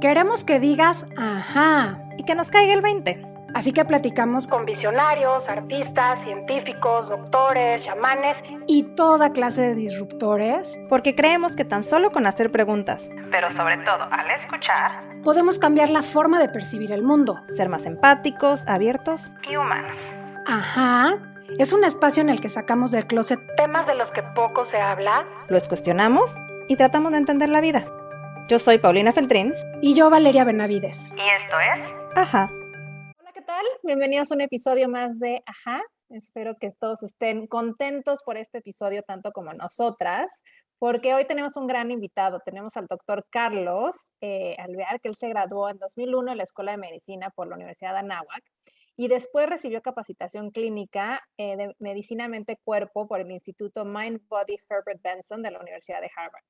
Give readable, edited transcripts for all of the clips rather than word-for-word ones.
Queremos que digas ajá. Y que nos caiga el 20. Así que platicamos con visionarios, artistas, científicos, doctores, chamanes y toda clase de disruptores. Porque creemos que tan solo con hacer preguntas, pero sobre todo al escuchar, podemos cambiar la forma de percibir el mundo. Ser más empáticos, abiertos y humanos. Ajá. Es un espacio en el que sacamos del closet temas de los que poco se habla. Los cuestionamos y tratamos de entender la vida. Yo soy Paulina Feltrín. Y yo, Valeria Benavides. Y esto es Ajá. Hola, ¿qué tal? Bienvenidos a un episodio más de Ajá. Espero que todos estén contentos por este episodio, tanto como nosotras, porque hoy tenemos un gran invitado. Tenemos al doctor Carlos Alvear, que él se graduó en 2001 en la Escuela de Medicina por la Universidad de Anáhuac y después recibió capacitación clínica de Medicina Mente-Cuerpo por el Instituto Mind-Body Herbert Benson de la Universidad de Harvard.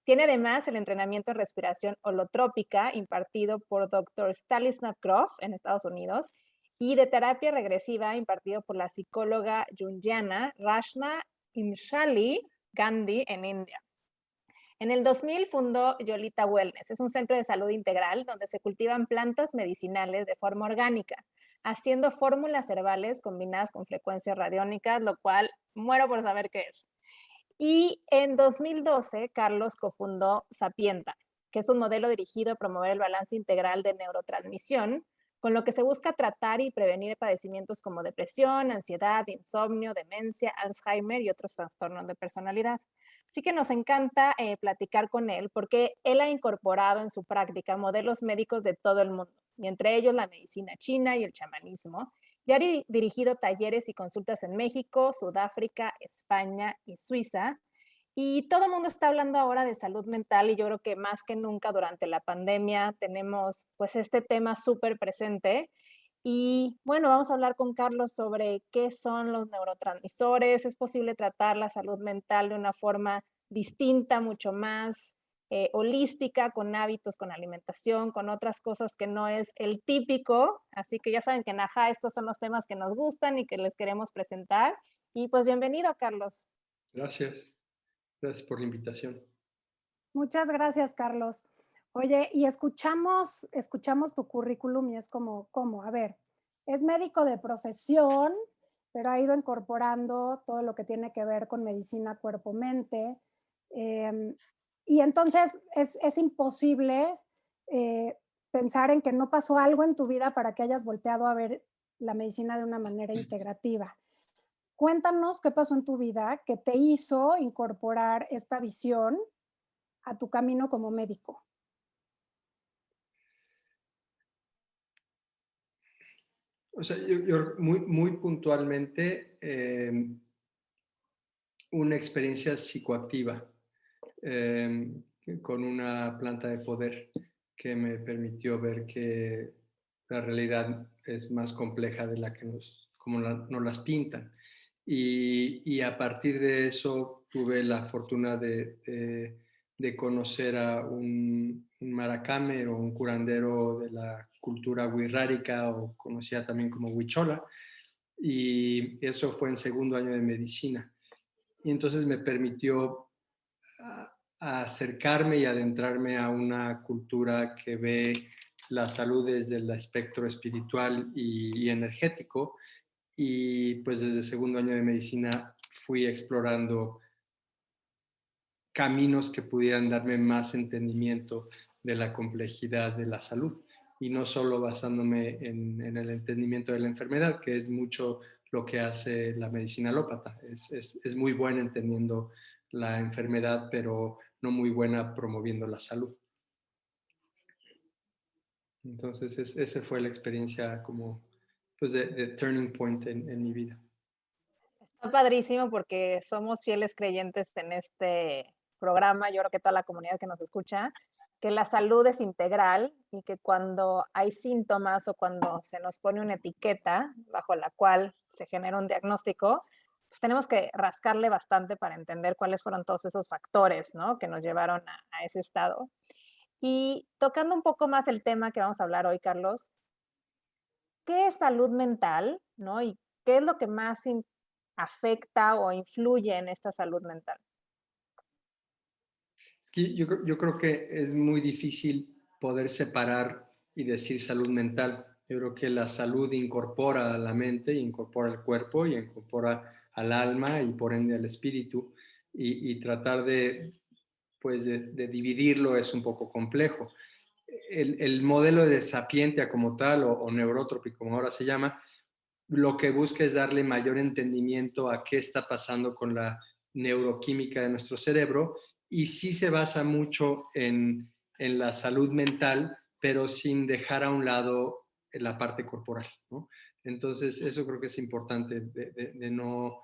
Tiene además el entrenamiento en respiración holotrópica impartido por Dr. Stanislav Grof en Estados Unidos y de terapia regresiva impartido por la psicóloga junguiana Rashna Imshali Gandhi en India. En el 2000 fundó Yolita Wellness. Es un centro de salud integral donde se cultivan plantas medicinales de forma orgánica, haciendo fórmulas herbales combinadas con frecuencias radiónicas, lo cual muero por saber qué es. Y en 2012, Carlos cofundó Sapienta, que es un modelo dirigido a promover el balance integral de neurotransmisión, con lo que se busca tratar y prevenir padecimientos como depresión, ansiedad, insomnio, demencia, Alzheimer y otros trastornos de personalidad. Así que nos encanta platicar con él porque él ha incorporado en su práctica modelos médicos de todo el mundo, y entre ellos la medicina china y el chamanismo, y ha dirigido talleres y consultas en México, Sudáfrica, España y Suiza. Y todo el mundo está hablando ahora de salud mental y yo creo que más que nunca durante la pandemia tenemos pues este tema súper presente. Y bueno, vamos a hablar con Carlos sobre qué son los neurotransmisores. ¿Es posible tratar la salud mental de una forma distinta, mucho más holística, con hábitos, con alimentación, con otras cosas que no es el típico? Así que ya saben que en Ajá estos son los temas que nos gustan y que les queremos presentar. Y pues bienvenido, Carlos. Gracias. Gracias por la invitación. Muchas gracias, Carlos. Oye, y escuchamos tu currículum y es como, ¿cómo? A ver, es médico de profesión, pero ha ido incorporando todo lo que tiene que ver con medicina cuerpo-mente. Y entonces es imposible pensar en que no pasó algo en tu vida para que hayas volteado a ver la medicina de una manera integrativa. Cuéntanos qué pasó en tu vida que te hizo incorporar esta visión a tu camino como médico. O sea, yo muy puntualmente una experiencia psicoactiva con una planta de poder que me permitió ver que la realidad es más compleja de la que nos las pintan. Y a partir de eso tuve la fortuna de conocer a un maracame o un curandero de la cultura wixárika, o conocida también como huichola, y eso fue en segundo año de medicina. Y entonces me permitió a acercarme y adentrarme a una cultura que ve la salud desde el espectro espiritual y energético. Y pues desde segundo año de medicina fui explorando caminos que pudieran darme más entendimiento de la complejidad de la salud, y no solo basándome en el entendimiento de la enfermedad, que es mucho lo que hace la medicina alópata. Es muy buena entendiendo la enfermedad, pero no muy buena promoviendo la salud. Entonces, esa fue la experiencia como pues de turning point en mi vida. Está padrísimo porque somos fieles creyentes en este programa, yo creo que toda la comunidad que nos escucha, que la salud es integral y que cuando hay síntomas o cuando se nos pone una etiqueta bajo la cual se genera un diagnóstico, pues tenemos que rascarle bastante para entender cuáles fueron todos esos factores, ¿no?, que nos llevaron a ese estado. Y tocando un poco más el tema que vamos a hablar hoy, Carlos, ¿qué es salud mental, no? ¿Y qué es lo que más afecta o influye en esta salud mental? Yo creo que es muy difícil poder separar y decir salud mental. Yo creo que la salud incorpora a la mente, incorpora el cuerpo y incorpora al alma y por ende al espíritu. Y tratar pues de dividirlo es un poco complejo. El modelo de Sapientia como tal, o Neurotropic como ahora se llama, lo que busca es darle mayor entendimiento a qué está pasando con la neuroquímica de nuestro cerebro, y sí se basa mucho en la salud mental, pero sin dejar a un lado la parte corporal, ¿no? Entonces, eso creo que es importante de no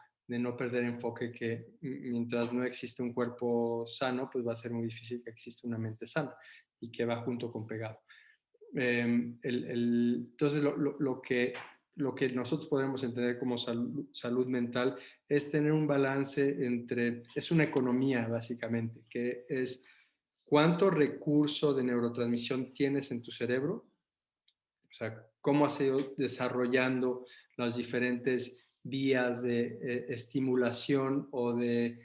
perder enfoque, que mientras no existe un cuerpo sano, pues va a ser muy difícil que exista una mente sana, y que va junto con pegado. Entonces, lo que nosotros podemos entender como salud mental es tener un balance es una economía básicamente, que es cuánto recurso de neurotransmisión tienes en tu cerebro, o sea, cómo has ido desarrollando las diferentes vías de estimulación o de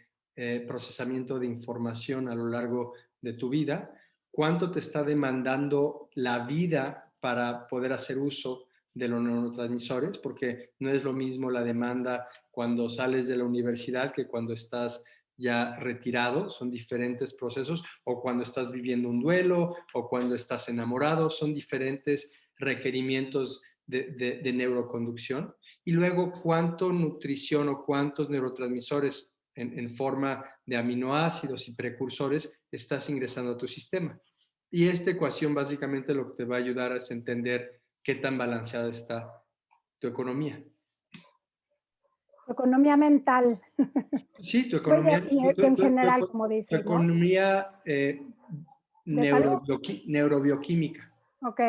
procesamiento de información a lo largo de tu vida, cuánto te está demandando la vida para poder hacer uso de los neurotransmisores, porque no es lo mismo la demanda cuando sales de la universidad que cuando estás ya retirado, son diferentes procesos, o cuando estás viviendo un duelo, o cuando estás enamorado, son diferentes requerimientos de neuroconducción. Y luego, cuánto nutrición o cuántos neurotransmisores en forma de aminoácidos y precursores estás ingresando a tu sistema. Y esta ecuación básicamente lo que te va a ayudar es entender qué tan balanceada está tu economía. Tu economía mental. Sí, tu Oye, economía, y en general, como tu dices, ¿no? economía De salud. neurobioquímica. Ok.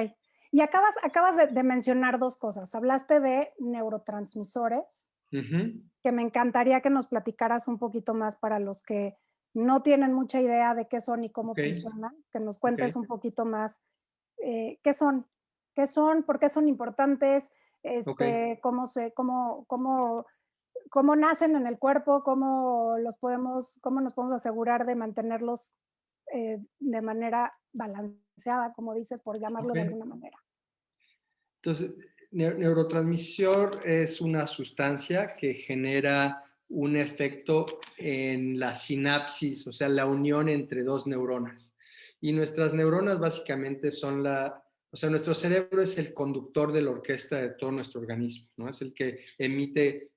Y acabas de mencionar dos cosas. Hablaste de neurotransmisores, Uh-huh. que me encantaría que nos platicaras un poquito más para los que no tienen mucha idea de qué son y cómo Okay. funcionan, que nos Okay. cuentes un poquito más qué son, por qué son importantes, Okay. cómo nacen en el cuerpo, cómo nos podemos asegurar de mantenerlos de manera balanceada, como dices, por llamarlo de Okay. alguna manera. Entonces, neurotransmisor es una sustancia que genera un efecto en la sinapsis, o sea, la unión entre dos neuronas. Y nuestras neuronas básicamente o sea, nuestro cerebro es el conductor de la orquesta de todo nuestro organismo, ¿no? Es el que emite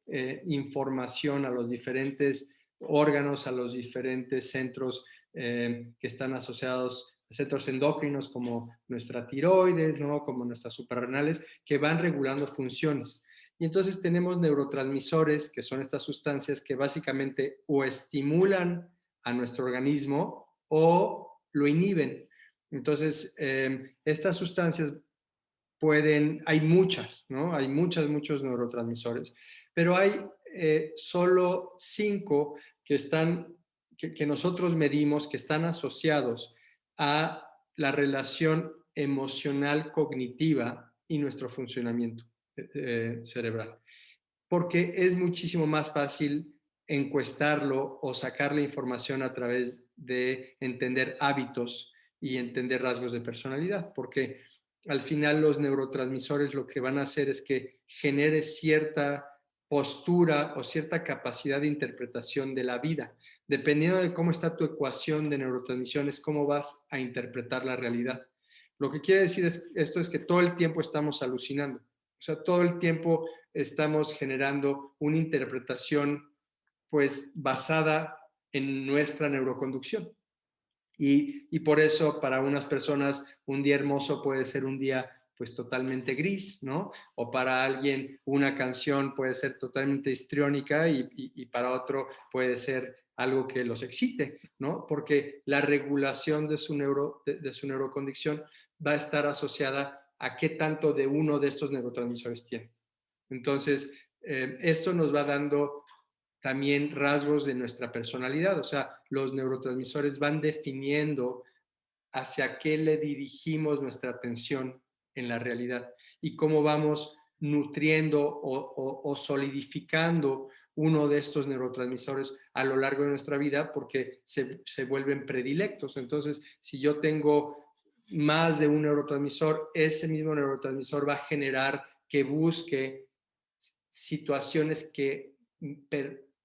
información a los diferentes órganos, a los diferentes centros que están asociados, centros endocrinos como nuestra tiroides, ¿no? Como nuestras suprarrenales, que van regulando funciones. Y entonces tenemos neurotransmisores, que son estas sustancias que básicamente o estimulan a nuestro organismo o lo inhiben. Entonces, estas sustancias hay muchas, ¿no? Hay muchos neurotransmisores, pero hay solo 5 que nosotros medimos, que están asociados a la relación emocional cognitiva y nuestro funcionamiento cerebral. Porque es muchísimo más fácil encuestarlo o sacar la información a través de entender hábitos y entender rasgos de personalidad, porque al final los neurotransmisores lo que van a hacer es que genere cierta postura o cierta capacidad de interpretación de la vida. Dependiendo de cómo está tu ecuación de neurotransmisiones, cómo vas a interpretar la realidad. Lo que quiere decir esto es que todo el tiempo estamos alucinando. O sea, todo el tiempo estamos generando una interpretación pues basada en nuestra neuroconducción. Y por eso para unas personas un día hermoso puede ser un día pues totalmente gris, ¿no? O para alguien una canción puede ser totalmente histriónica y para otro puede ser algo que los excite, ¿no? Porque la regulación de su neuroconducción va a estar asociada a qué tanto de uno de estos neurotransmisores tiene. Entonces, esto nos va dando también rasgos de nuestra personalidad, o sea, los neurotransmisores van definiendo hacia qué le dirigimos nuestra atención en la realidad y cómo vamos nutriendo o solidificando uno de estos neurotransmisores a lo largo de nuestra vida, porque se vuelven predilectos. Entonces, si yo tengo más de un neurotransmisor, ese mismo neurotransmisor va a generar que busque situaciones que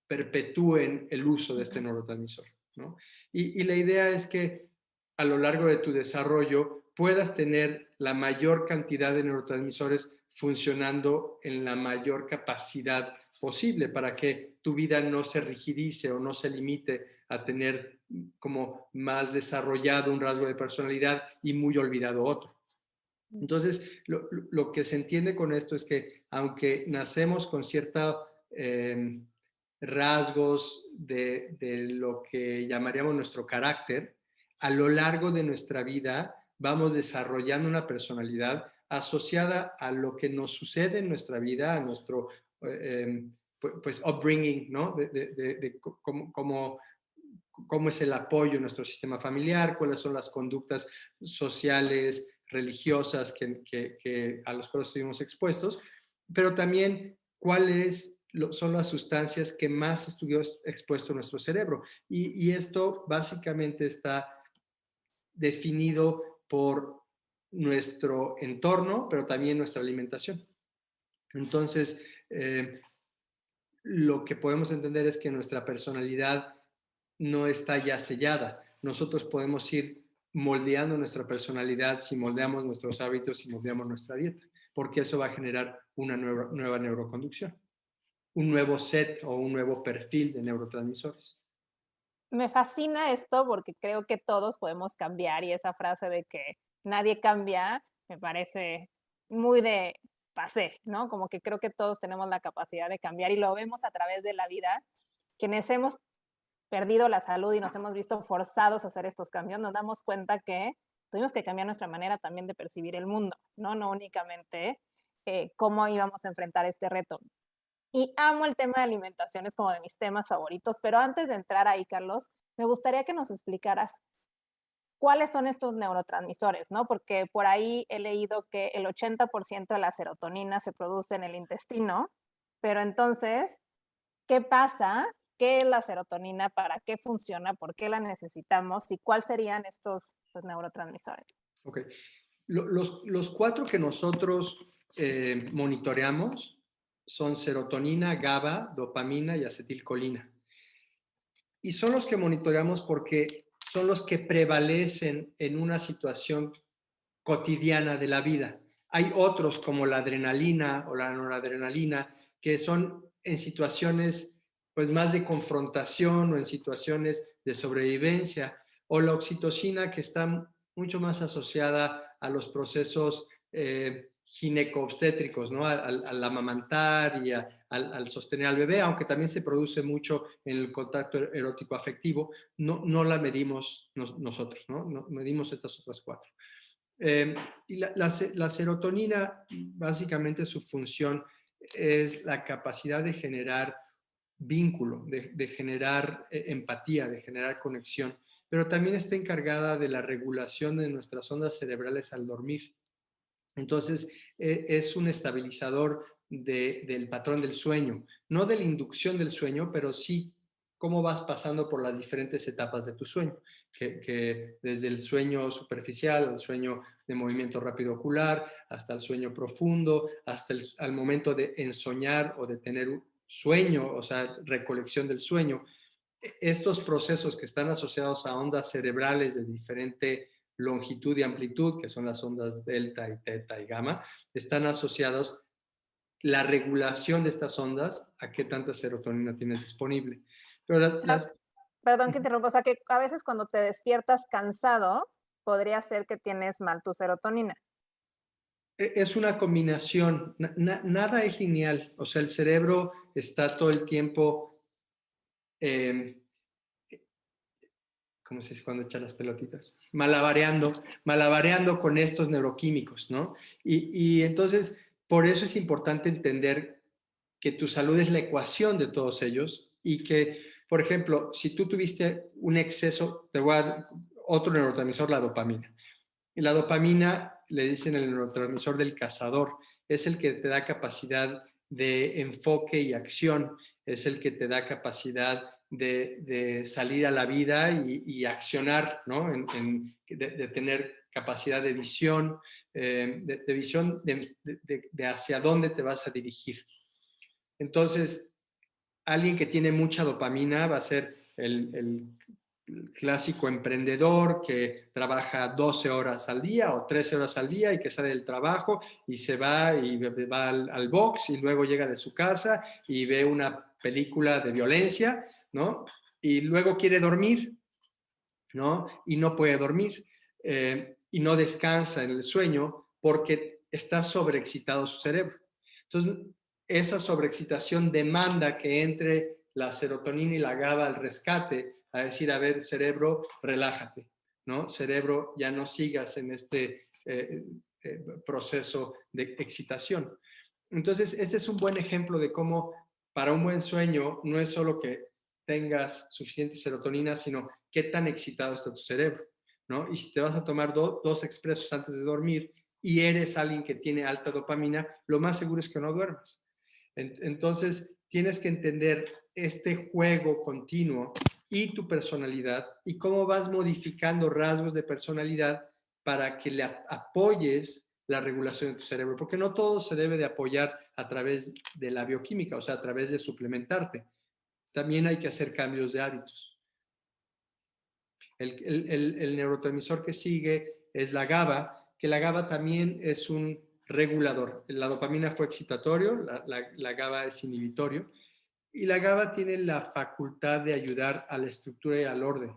perpetúen el uso de este neurotransmisor, ¿no? Y la idea es que a lo largo de tu desarrollo puedas tener la mayor cantidad de neurotransmisores funcionando en la mayor capacidad posible para que tu vida no se rigidice o no se limite a tener como más desarrollado un rasgo de personalidad y muy olvidado otro. Entonces, lo que se entiende con esto es que aunque nacemos con ciertos rasgos de lo que llamaríamos nuestro carácter, a lo largo de nuestra vida vamos desarrollando una personalidad asociada a lo que nos sucede en nuestra vida, a nuestro pues upbringing, ¿no? De cómo es el apoyo en nuestro sistema familiar, cuáles son las conductas sociales, religiosas a los cuales estuvimos expuestos, pero también cuáles son las sustancias que más estuvo expuesto nuestro cerebro. Y esto básicamente está definido por nuestro entorno, pero también nuestra alimentación. Entonces, lo que podemos entender es que nuestra personalidad no está ya sellada. Nosotros podemos ir moldeando nuestra personalidad si moldeamos nuestros hábitos, si moldeamos nuestra dieta, porque eso va a generar una nueva neuroconducción, un nuevo set o un nuevo perfil de neurotransmisores. Me fascina esto porque creo que todos podemos cambiar y esa frase de que nadie cambia me parece muy de pasé, ¿no? Como que creo que todos tenemos la capacidad de cambiar y lo vemos a través de la vida. Quienes hemos perdido la salud y nos hemos visto forzados a hacer estos cambios, nos damos cuenta que tuvimos que cambiar nuestra manera también de percibir el mundo, ¿no? No únicamente cómo íbamos a enfrentar este reto. Y amo el tema de alimentación, es como de mis temas favoritos, pero antes de entrar ahí, Carlos, me gustaría que nos explicaras cuáles son estos neurotransmisores, ¿no? Porque por ahí he leído que el 80% de la serotonina se produce en el intestino, pero entonces, ¿qué pasa? ¿Qué es la serotonina? ¿Para qué funciona? ¿Por qué la necesitamos? ¿Y cuáles serían estos neurotransmisores? Ok. Los cuatro que nosotros monitoreamos son serotonina, GABA, dopamina y acetilcolina. Y son los que monitoreamos porque son los que prevalecen en una situación cotidiana de la vida. Hay otros como la adrenalina o la noradrenalina que son en situaciones pues más de confrontación o en situaciones de sobrevivencia, o la oxitocina que está mucho más asociada a los procesos gineco-obstétricos, ¿no? Al amamantar y al sostener al bebé, aunque también se produce mucho en el contacto erótico afectivo, no la medimos nosotros, ¿no? Medimos estas otras cuatro. Y la serotonina, básicamente su función es la capacidad de generar vínculo, de generar empatía, de generar conexión, pero también está encargada de la regulación de nuestras ondas cerebrales al dormir. Entonces, es un estabilizador del patrón del sueño, no de la inducción del sueño, pero sí cómo vas pasando por las diferentes etapas de tu sueño, que desde el sueño superficial, al sueño de movimiento rápido ocular, hasta el sueño profundo, hasta al momento de ensoñar o de tener un sueño, o sea, recolección del sueño. Estos procesos que están asociados a ondas cerebrales de diferente longitud y amplitud, que son las ondas delta y teta y gamma, están asociados la regulación de estas ondas a qué tanta serotonina tienes disponible. Pero Perdón que interrumpa, o sea que a veces cuando te despiertas cansado, podría ser que tienes mal tu serotonina. Es una combinación, nada es lineal, o sea, el cerebro está todo el tiempo, ¿cómo se dice cuando echan las pelotitas? Malabareando con estos neuroquímicos, ¿no? Y entonces, por eso es importante entender que tu salud es la ecuación de todos ellos y que, por ejemplo, si tú tuviste un exceso, te voy a dar otro neurotransmisor, la dopamina. Y la dopamina, le dicen el neurotransmisor del cazador, es el que te da capacidad de enfoque y acción, es el que te da capacidad de salir a la vida y accionar, ¿no? De tener capacidad de visión, de visión de hacia dónde te vas a dirigir. Entonces, alguien que tiene mucha dopamina va a ser el clásico emprendedor que trabaja 12 horas al día o 13 horas al día y que sale del trabajo y se va y va al box y luego llega de su casa y ve una película de violencia, ¿no? Y luego quiere dormir, ¿no? Y no puede dormir y no descansa en el sueño porque está sobreexcitado su cerebro. Entonces, esa sobreexcitación demanda que entre la serotonina y la GABA al rescate, a decir, a ver, cerebro, relájate, ¿no? Cerebro, ya no sigas en este proceso de excitación. Entonces, este es un buen ejemplo de cómo para un buen sueño no es solo que tengas suficiente serotonina, sino qué tan excitado está tu cerebro, ¿no? Y si te vas a tomar dos expresos antes de dormir y eres alguien que tiene alta dopamina, lo más seguro es que no duermas. Entonces, tienes que entender este juego continuo y tu personalidad y cómo vas modificando rasgos de personalidad para que le apoyes la regulación de tu cerebro, porque no todo se debe de apoyar a través de la bioquímica, o sea, a través de suplementarte. También hay que hacer cambios de hábitos. El neurotransmisor que sigue es la GABA, que la GABA también es un regulador. La dopamina fue excitatorio, la GABA es inhibitorio, y la GABA tiene la facultad de ayudar a la estructura y al orden,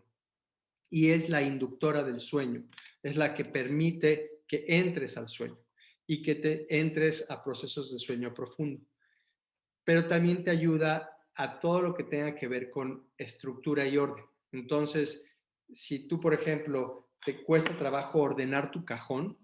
y es la inductora del sueño, es la que permite que entres al sueño y que te entres a procesos de sueño profundo. Pero también te ayuda a todo lo que tenga que ver con estructura y orden. Entonces, si tú, por ejemplo, te cuesta trabajo ordenar tu cajón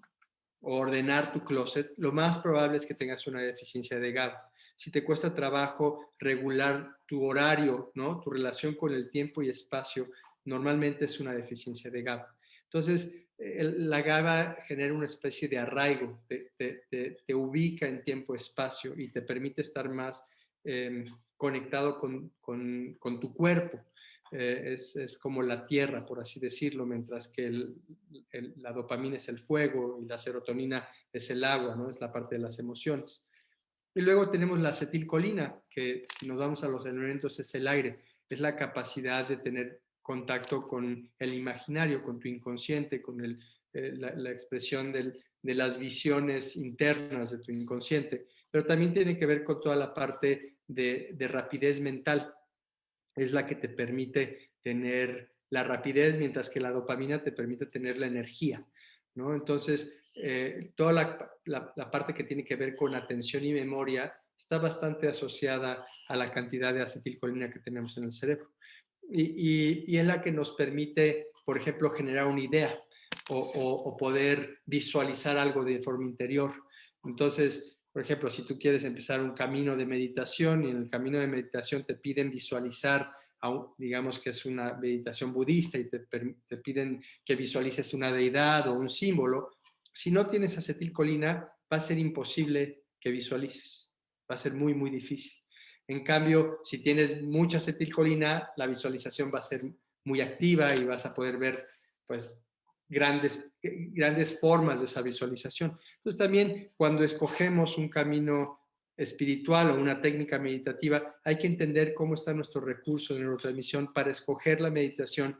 o ordenar tu closet, lo más probable es que tengas una deficiencia de GABA. Si te cuesta trabajo regular tu horario, ¿no? Tu relación con el tiempo y espacio, normalmente es una deficiencia de GABA. Entonces, la GABA genera una especie de arraigo, te ubica en tiempo-espacio y te permite estar más conectado con tu cuerpo. Es como la tierra, por así decirlo, mientras que la dopamina es el fuego y la serotonina es el agua, ¿no? Es la parte de las emociones. Y luego tenemos la acetilcolina, que si nos vamos a los elementos es el aire, es la capacidad de tener contacto con el imaginario, con tu inconsciente, con la expresión de las visiones internas de tu inconsciente, pero también tiene que ver con toda la parte de rapidez mental. Es la que te permite tener la rapidez, mientras que la dopamina te permite tener la energía, ¿no? Entonces, toda la parte que tiene que ver con atención y memoria está bastante asociada a la cantidad de acetilcolina que tenemos en el cerebro. Y es la que nos permite, por ejemplo, generar una idea o poder visualizar algo de forma interior. Entonces, por ejemplo, si tú quieres empezar un camino de meditación y en el camino de meditación te piden visualizar, digamos que es una meditación budista y te piden que visualices una deidad o un símbolo, si no tienes acetilcolina va a ser imposible que visualices, va a ser muy, muy difícil. En cambio, si tienes mucha acetilcolina, la visualización va a ser muy activa y vas a poder ver, pues, grandes formas de esa visualización. Entonces también cuando escogemos un camino espiritual o una técnica meditativa, hay que entender cómo está nuestro recurso de neurotransmisión para escoger la meditación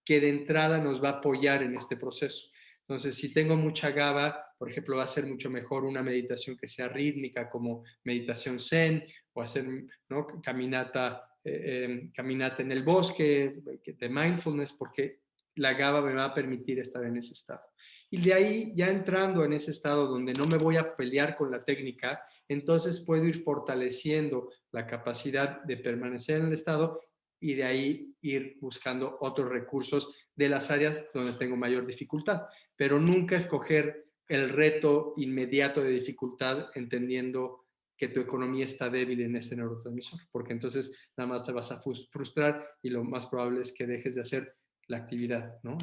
que de entrada nos va a apoyar en este proceso. Entonces, si tengo mucha GABA, por ejemplo, va a ser mucho mejor una meditación que sea rítmica, como meditación zen, o hacer, ¿no? caminata en el bosque, de mindfulness, porque la GABA me va a permitir estar en ese estado. Y de ahí, ya entrando en ese estado donde no me voy a pelear con la técnica, entonces puedo ir fortaleciendo la capacidad de permanecer en el estado y de ahí ir buscando otros recursos de las áreas donde tengo mayor dificultad, pero nunca escoger el reto inmediato de dificultad entendiendo que tu economía está débil en ese neurotransmisor, porque entonces nada más te vas a frustrar y lo más probable es que dejes de hacer la actividad, ¿no?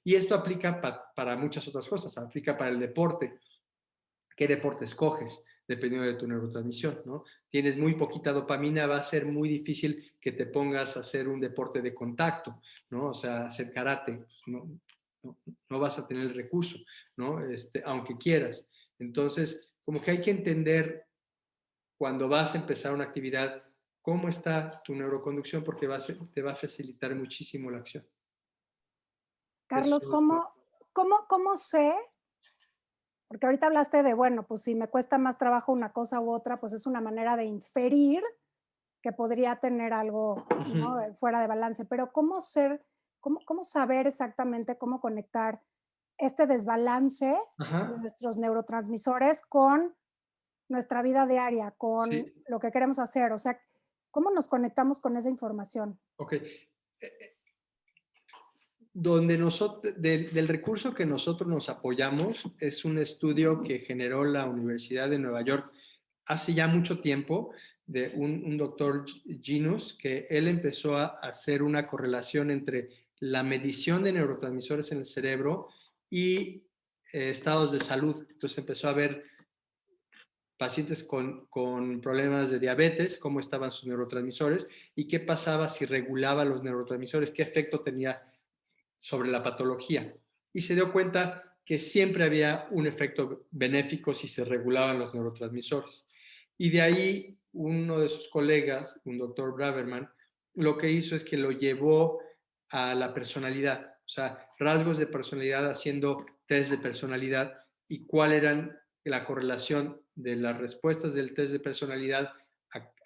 Y esto aplica para muchas otras cosas, aplica para el deporte. ¿Qué deporte escoges? Dependiendo de tu neurotransmisión, ¿no? Tienes muy poquita dopamina, va a ser muy difícil que te pongas a hacer un deporte de contacto, ¿no? O sea, hacer karate, ¿no? no vas a tener el recurso, ¿no? Aunque quieras. Entonces, como que hay que entender cuando vas a empezar una actividad, cómo está tu neuroconducción, porque te va a facilitar muchísimo la acción. Carlos, Eso, ¿cómo sé? Porque ahorita hablaste de, bueno, pues si me cuesta más trabajo una cosa u otra, pues es una manera de inferir que podría tener algo, ¿no? ujú, Fuera de balance. Pero ¿cómo saber exactamente cómo conectar este desbalance de ajá, nuestros neurotransmisores con nuestra vida diaria, con sí, lo que queremos hacer? O sea, ¿cómo nos conectamos con esa información? ok. Donde nosotros, del recurso que nosotros nos apoyamos es un estudio que generó la Universidad de Nueva York hace ya mucho tiempo, de un doctor Ginus, que él empezó a hacer una correlación entre la medición de neurotransmisores en el cerebro y estados de salud. Entonces empezó a ver pacientes con problemas de diabetes, cómo estaban sus neurotransmisores y qué pasaba si regulaba los neurotransmisores, qué efecto tenía sobre la patología. Y se dio cuenta que siempre había un efecto benéfico si se regulaban los neurotransmisores. Y de ahí uno de sus colegas, un doctor Braverman, lo que hizo es que lo llevó a la personalidad, o sea, rasgos de personalidad haciendo test de personalidad y cuál eran la correlación de las respuestas del test de personalidad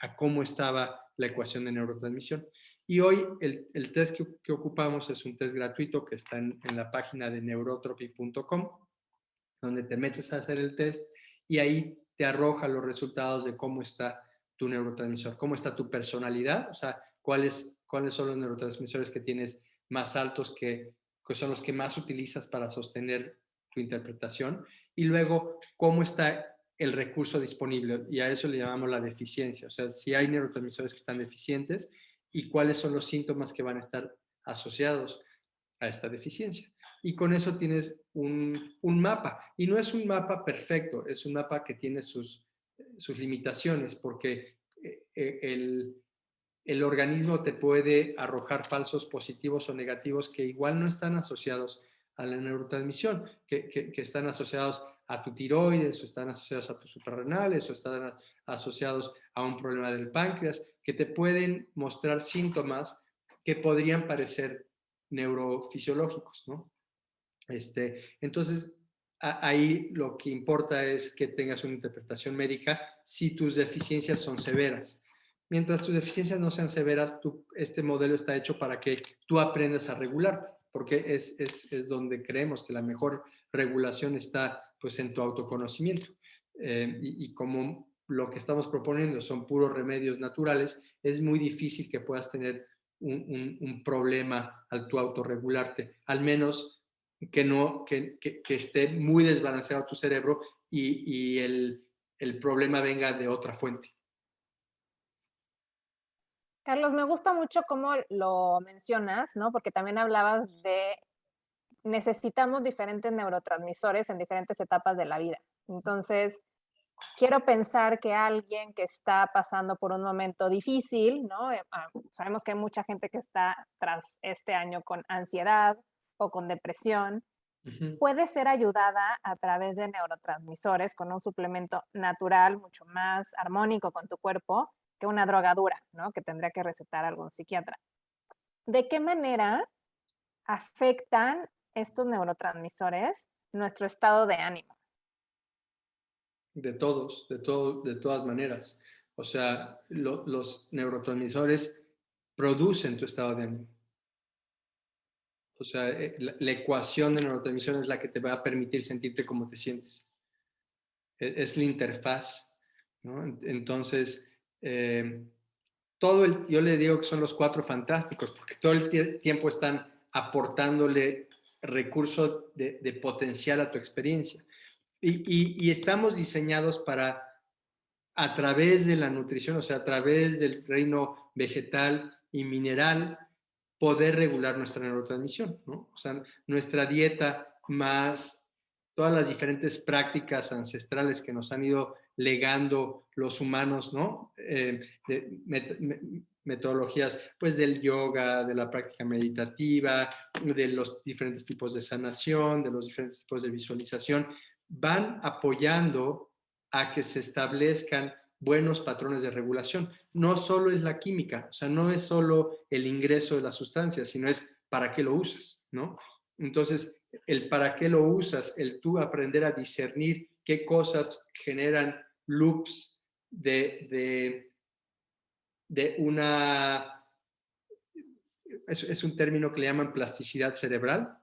a cómo estaba la ecuación de neurotransmisión. Y hoy el test que ocupamos es un test gratuito que está en la página de neurotropy.com, donde te metes a hacer el test y ahí te arroja los resultados de cómo está tu neurotransmisor, cómo está tu personalidad, o sea, cuáles son los neurotransmisores que tienes más altos que son los que más utilizas para sostener tu interpretación, y luego cómo está el recurso disponible, y a eso le llamamos la deficiencia, o sea, si hay neurotransmisores que están deficientes y cuáles son los síntomas que van a estar asociados a esta deficiencia. Y con eso tienes un mapa. Y no es un mapa perfecto, es un mapa que tiene sus limitaciones, porque el organismo te puede arrojar falsos positivos o negativos que igual no están asociados a la neurotransmisión, que están asociados a tu tiroides, o están asociados a tus suprarrenales, o están asociados a un problema del páncreas, que te pueden mostrar síntomas que podrían parecer neurofisiológicos, ¿no? Entonces, ahí lo que importa es que tengas una interpretación médica si tus deficiencias son severas. Mientras tus deficiencias no sean severas, este modelo está hecho para que tú aprendas a regularte, porque es donde creemos que la mejor regulación está pues en tu autoconocimiento. Y como lo que estamos proponiendo son puros remedios naturales, es muy difícil que puedas tener un problema al tu autorregularte, al menos que, no, que esté muy desbalanceado tu cerebro y el problema venga de otra fuente. Carlos, me gusta mucho cómo lo mencionas, ¿no? Porque también hablabas de necesitamos diferentes neurotransmisores en diferentes etapas de la vida. Entonces, quiero pensar que alguien que está pasando por un momento difícil, ¿no? Sabemos que hay mucha gente que está tras este año con ansiedad o con depresión, Ujú. puede ser ayudada a través de neurotransmisores con un suplemento natural mucho más armónico con tu cuerpo que una drogadura, ¿no? Que tendría que recetar algún psiquiatra. ¿De qué manera afectan estos neurotransmisores nuestro estado de ánimo? De todas maneras. O sea, los neurotransmisores producen tu estado de ánimo. O sea, la ecuación de neurotransmisión es la que te va a permitir sentirte como te sientes. Es la interfaz, ¿no? Entonces, yo le digo que son los cuatro fantásticos, porque todo el tiempo están aportándole recurso de potencial a tu experiencia. Y estamos diseñados para, a través de la nutrición, o sea, a través del reino vegetal y mineral, poder regular nuestra neurotransmisión, ¿no? O sea, nuestra dieta más todas las diferentes prácticas ancestrales que nos han ido legando los humanos, ¿no? metodologías pues del yoga, de la práctica meditativa, de los diferentes tipos de sanación, de los diferentes tipos de visualización, van apoyando a que se establezcan buenos patrones de regulación. No solo es la química, o sea, no es solo el ingreso de la sustancia, sino es para qué lo usas, ¿no? Entonces, el para qué lo usas, el tú aprender a discernir qué cosas generan loops de una... Es un término que le llaman plasticidad cerebral.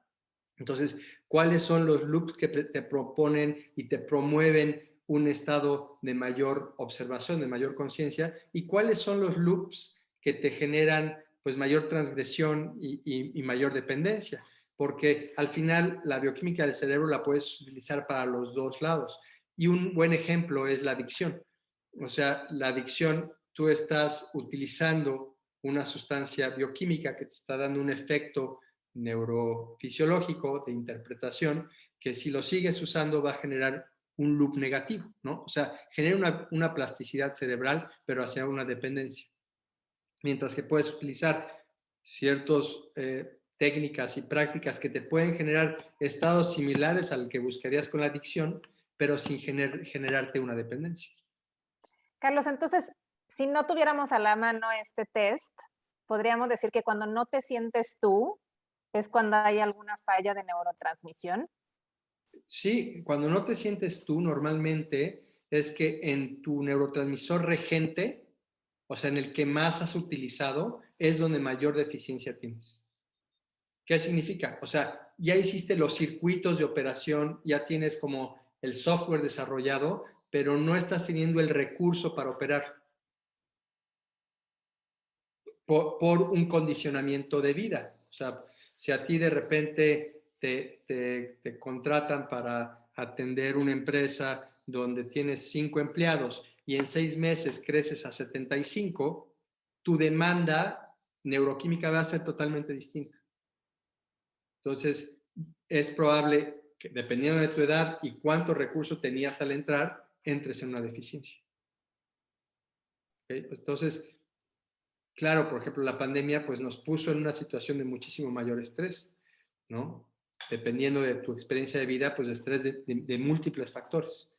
Entonces, ¿cuáles son los loops que te proponen y te promueven un estado de mayor observación, de mayor conciencia? ¿Y cuáles son los loops que te generan pues mayor transgresión y mayor dependencia? Porque al final la bioquímica del cerebro la puedes utilizar para los dos lados. Y un buen ejemplo es la adicción. O sea, la adicción, tú estás utilizando una sustancia bioquímica que te está dando un efecto neurofisiológico de interpretación, que si lo sigues usando va a generar un loop negativo, ¿no? O sea, genera una plasticidad cerebral, pero hacia una dependencia. Mientras que puedes utilizar ciertas técnicas y prácticas que te pueden generar estados similares al que buscarías con la adicción, pero sin generarte una dependencia. Carlos, entonces, si no tuviéramos a la mano este test, podríamos decir que cuando no te sientes tú, es cuando hay alguna falla de neurotransmisión. Sí, cuando no te sientes tú, normalmente es que en tu neurotransmisor regente, o sea, en el que más has utilizado, es donde mayor deficiencia tienes. ¿Qué significa? O sea, ya hiciste los circuitos de operación, ya tienes como el software desarrollado, pero no estás teniendo el recurso para operar por un condicionamiento de vida. O sea, si a ti de repente te contratan para atender una empresa donde tienes 5 empleados y en 6 meses creces a 75, tu demanda neuroquímica va a ser totalmente distinta. Entonces, es probable que dependiendo de tu edad y cuánto recurso tenías al entrar, entres en una deficiencia. ¿Okay? Entonces, claro, por ejemplo, la pandemia pues nos puso en una situación de muchísimo mayor estrés, ¿no? Dependiendo de tu experiencia de vida, pues estrés de múltiples factores.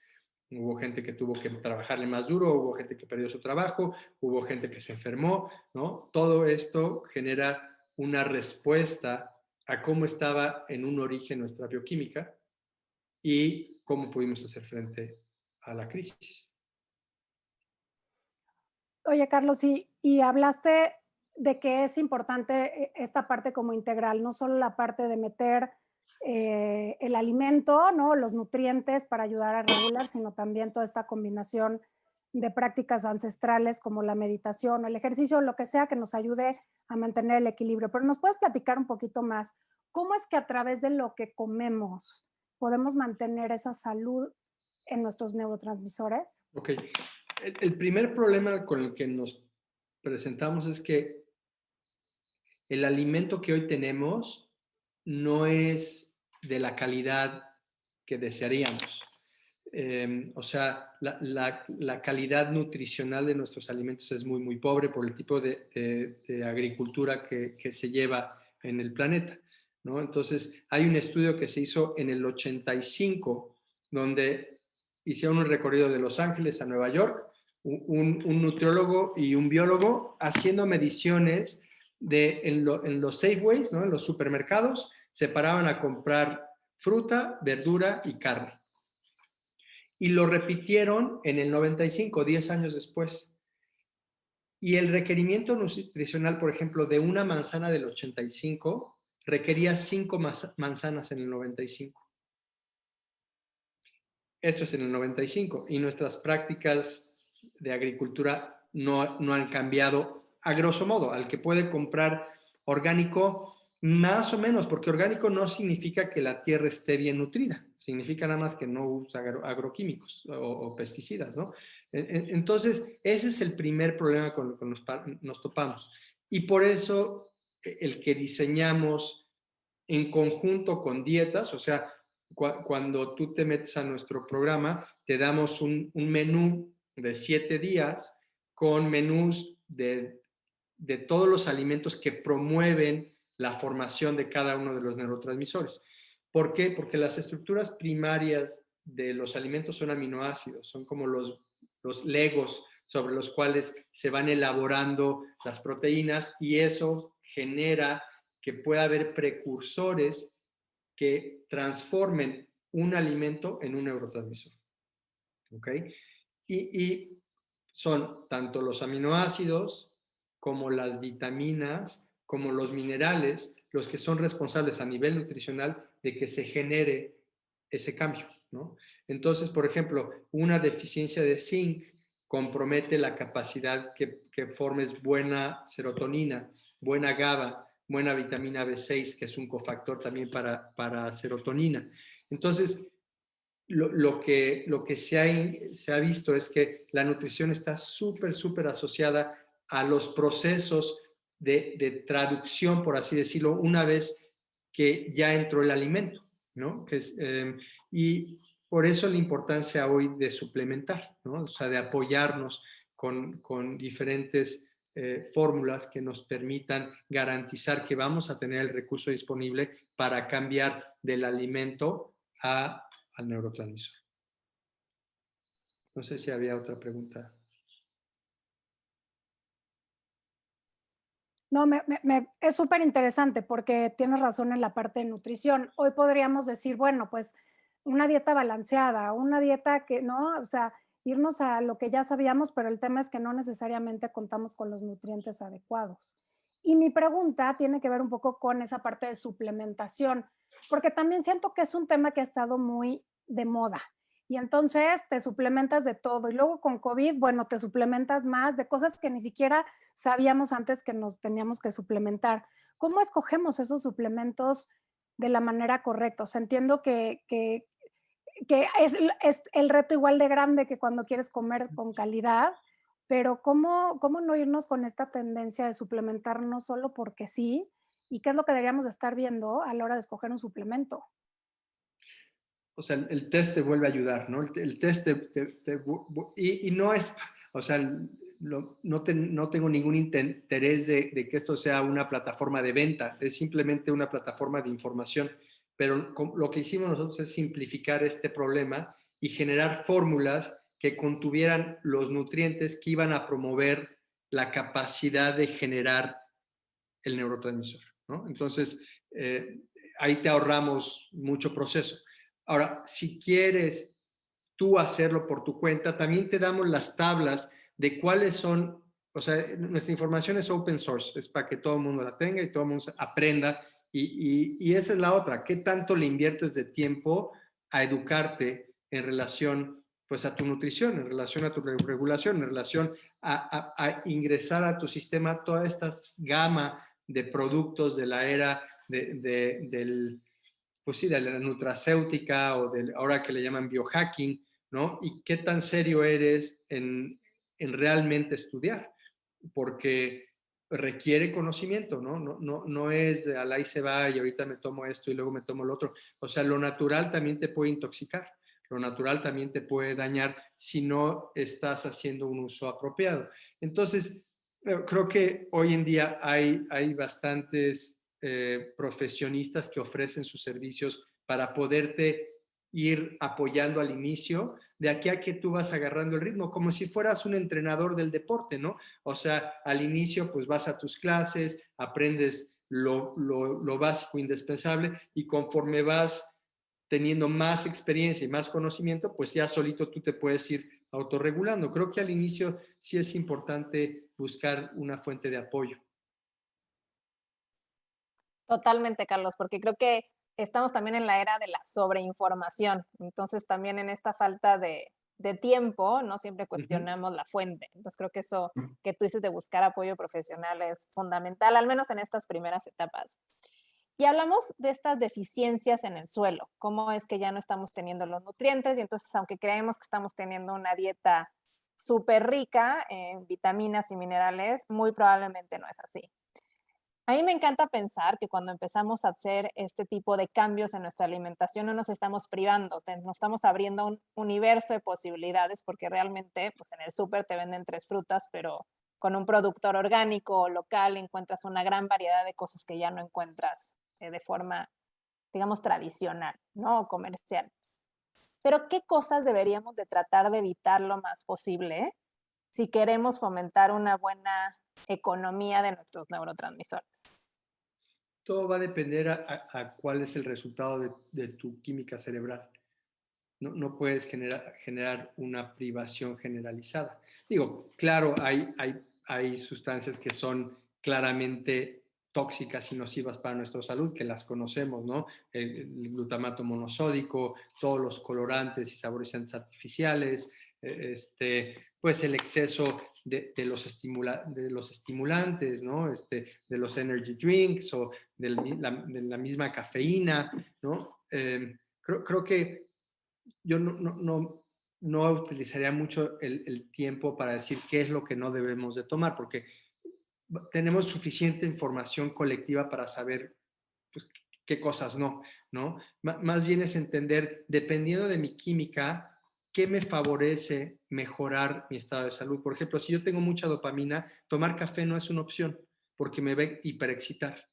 Hubo gente que tuvo que trabajarle más duro, hubo gente que perdió su trabajo, hubo gente que se enfermó, ¿no? Todo esto genera una respuesta a cómo estaba en un origen nuestra bioquímica y cómo pudimos hacer frente a la crisis. Oye, Carlos, y hablaste de que es importante esta parte como integral, no solo la parte de meter el alimento, ¿no? Los nutrientes para ayudar a regular, sino también toda esta combinación de prácticas ancestrales como la meditación o el ejercicio, lo que sea que nos ayude a mantener el equilibrio. Pero ¿nos puedes platicar un poquito más? ¿Cómo es que a través de lo que comemos podemos mantener esa salud en nuestros neurotransmisores? Ok. El primer problema con el que nos presentamos es que el alimento que hoy tenemos no es de la calidad que desearíamos. O sea, la calidad nutricional de nuestros alimentos es muy, muy pobre por el tipo de agricultura que se lleva en el planeta, ¿no? Entonces, hay un estudio que se hizo en el 85, donde hicieron un recorrido de Los Ángeles a Nueva York, un nutriólogo y un biólogo haciendo mediciones en los Safeways, ¿no? En los supermercados, se paraban a comprar fruta, verdura y carne. Y lo repitieron en el 95, 10 años después. Y el requerimiento nutricional, por ejemplo, de una manzana del 85 requería 5 manzanas en el 95. Esto es en el 95 y nuestras prácticas de agricultura no han cambiado a grosso modo. Al que puede comprar orgánico, más o menos, porque orgánico no significa que la tierra esté bien nutrida, significa nada más que no usa agroquímicos o pesticidas, ¿no? Entonces, ese es el primer problema con el que nos topamos. Y por eso el que diseñamos en conjunto con dietas, o sea, cuando tú te metes a nuestro programa, te damos un menú de 7 días con menús de de todos los alimentos que promueven la formación de cada uno de los neurotransmisores. ¿Por qué? Porque las estructuras primarias de los alimentos son aminoácidos, son como los legos sobre los cuales se van elaborando las proteínas, y eso genera que pueda haber precursores que transformen un alimento en un neurotransmisor. ¿Ok? Y son tanto los aminoácidos como las vitaminas, como los minerales, los que son responsables a nivel nutricional de que se genere ese cambio, ¿no? Entonces, por ejemplo, una deficiencia de zinc compromete la capacidad que formes buena serotonina, buena GABA, buena vitamina B6, que es un cofactor también para serotonina. Entonces, lo que se ha visto es que la nutrición está súper asociada a los procesos de traducción, por así decirlo, una vez que ya entró el alimento, ¿no? Y por eso la importancia hoy de suplementar, ¿no? O sea, de apoyarnos con diferentes fórmulas que nos permitan garantizar que vamos a tener el recurso disponible para cambiar del alimento al neurotransmisor. No sé si había otra pregunta. No, es súper interesante porque tienes razón en la parte de nutrición. Hoy podríamos decir, bueno, pues una dieta balanceada, una dieta que, ¿no? O sea, irnos a lo que ya sabíamos, pero el tema es que no necesariamente contamos con los nutrientes adecuados. Y mi pregunta tiene que ver un poco con esa parte de suplementación, porque también siento que es un tema que ha estado muy de moda. Y entonces te suplementas de todo. Y luego con COVID, bueno, te suplementas más de cosas que ni siquiera sabíamos antes que nos teníamos que suplementar. ¿Cómo escogemos esos suplementos de la manera correcta? O sea, entiendo que es el reto igual de grande que cuando quieres comer con calidad, pero ¿cómo no irnos con esta tendencia de suplementarnos solo porque sí? ¿Y qué es lo que deberíamos de estar viendo a la hora de escoger un suplemento? O sea, el test te vuelve a ayudar, ¿no? El test y no es, o sea, no tengo ningún interés de que esto sea una plataforma de venta, es simplemente una plataforma de información. Pero lo que hicimos nosotros es simplificar este problema y generar fórmulas que contuvieran los nutrientes que iban a promover la capacidad de generar el neurotransmisor, ¿no? Entonces, ahí te ahorramos mucho proceso. Ahora, si quieres tú hacerlo por tu cuenta, también te damos las tablas de cuáles son, o sea, nuestra información es open source, es para que todo el mundo la tenga y todo el mundo aprenda. Y esa es la otra, ¿qué tanto le inviertes de tiempo a educarte en relación, pues, a tu nutrición, en relación a tu regulación, en relación a ingresar a tu sistema toda esta gama de productos de la era del, pues sí, de la nutracéutica o ahora que le llaman biohacking, ¿no? Y qué tan serio eres en realmente estudiar, porque requiere conocimiento, ¿no? No es al ahí se va y ahorita me tomo esto y luego me tomo lo otro. O sea, lo natural también te puede intoxicar, lo natural también te puede dañar si no estás haciendo un uso apropiado. Entonces, creo que hoy en día hay bastantes profesionistas que ofrecen sus servicios para poderte ir apoyando al inicio, de aquí a que tú vas agarrando el ritmo, como si fueras un entrenador del deporte, ¿no? O sea, al inicio pues vas a tus clases, aprendes lo básico, indispensable, y conforme vas teniendo más experiencia y más conocimiento, pues ya solito tú te puedes ir autorregulando. Creo que al inicio sí es importante buscar una fuente de apoyo. Totalmente, Carlos, porque creo que estamos también en la era de la sobreinformación. Entonces, también en esta falta de tiempo, no siempre cuestionamos la fuente. Entonces, creo que eso que tú dices de buscar apoyo profesional es fundamental, al menos en estas primeras etapas. Y hablamos de estas deficiencias en el suelo, cómo es que ya no estamos teniendo los nutrientes y entonces, aunque creemos que estamos teniendo una dieta súper rica en vitaminas y minerales, muy probablemente no es así. A mí me encanta pensar que cuando empezamos a hacer este tipo de cambios en nuestra alimentación no nos estamos privando, nos estamos abriendo a un universo de posibilidades porque realmente pues en el súper te venden 3 frutas, pero con un productor orgánico o local encuentras una gran variedad de cosas que ya no encuentras de forma, digamos, tradicional, ¿no? O comercial. Pero ¿qué cosas deberíamos de tratar de evitar lo más posible si queremos fomentar una buena economía de nuestros neurotransmisores? Todo va a depender a cuál es el resultado de tu química cerebral. No puedes generar una privación generalizada. Digo, claro, hay sustancias que son claramente tóxicas y nocivas para nuestra salud, que las conocemos, ¿no? El glutamato monosódico, todos los colorantes y saborizantes artificiales, pues el exceso de los estimulantes, ¿no? De los energy drinks o de la misma cafeína, ¿no? Creo que yo no utilizaría mucho el tiempo para decir qué es lo que no debemos de tomar, porque tenemos suficiente información colectiva para saber pues, qué cosas ¿no? Más bien es entender, dependiendo de mi química, qué me favorece mejorar mi estado de salud. Por ejemplo, si yo tengo mucha dopamina, tomar café no es una opción, porque me va a hiperexcitar,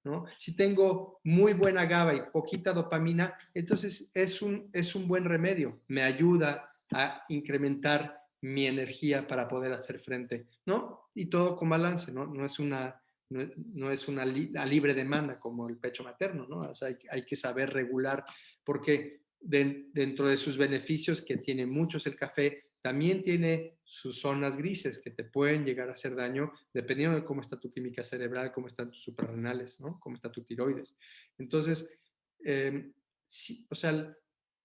¿no? Si tengo muy buena GABA y poquita dopamina, entonces es un buen remedio. Me ayuda a incrementar mi energía para poder hacer frente, ¿no? Y todo con balance, ¿no? No es una a libre demanda como el pecho materno, ¿no? O sea, hay que saber regular, porque dentro de sus beneficios, que tiene muchos el café, también tiene sus zonas grises que te pueden llegar a hacer daño dependiendo de cómo está tu química cerebral, cómo están tus suprarrenales, ¿no? Cómo está tu tiroides. Entonces, sí, o sea,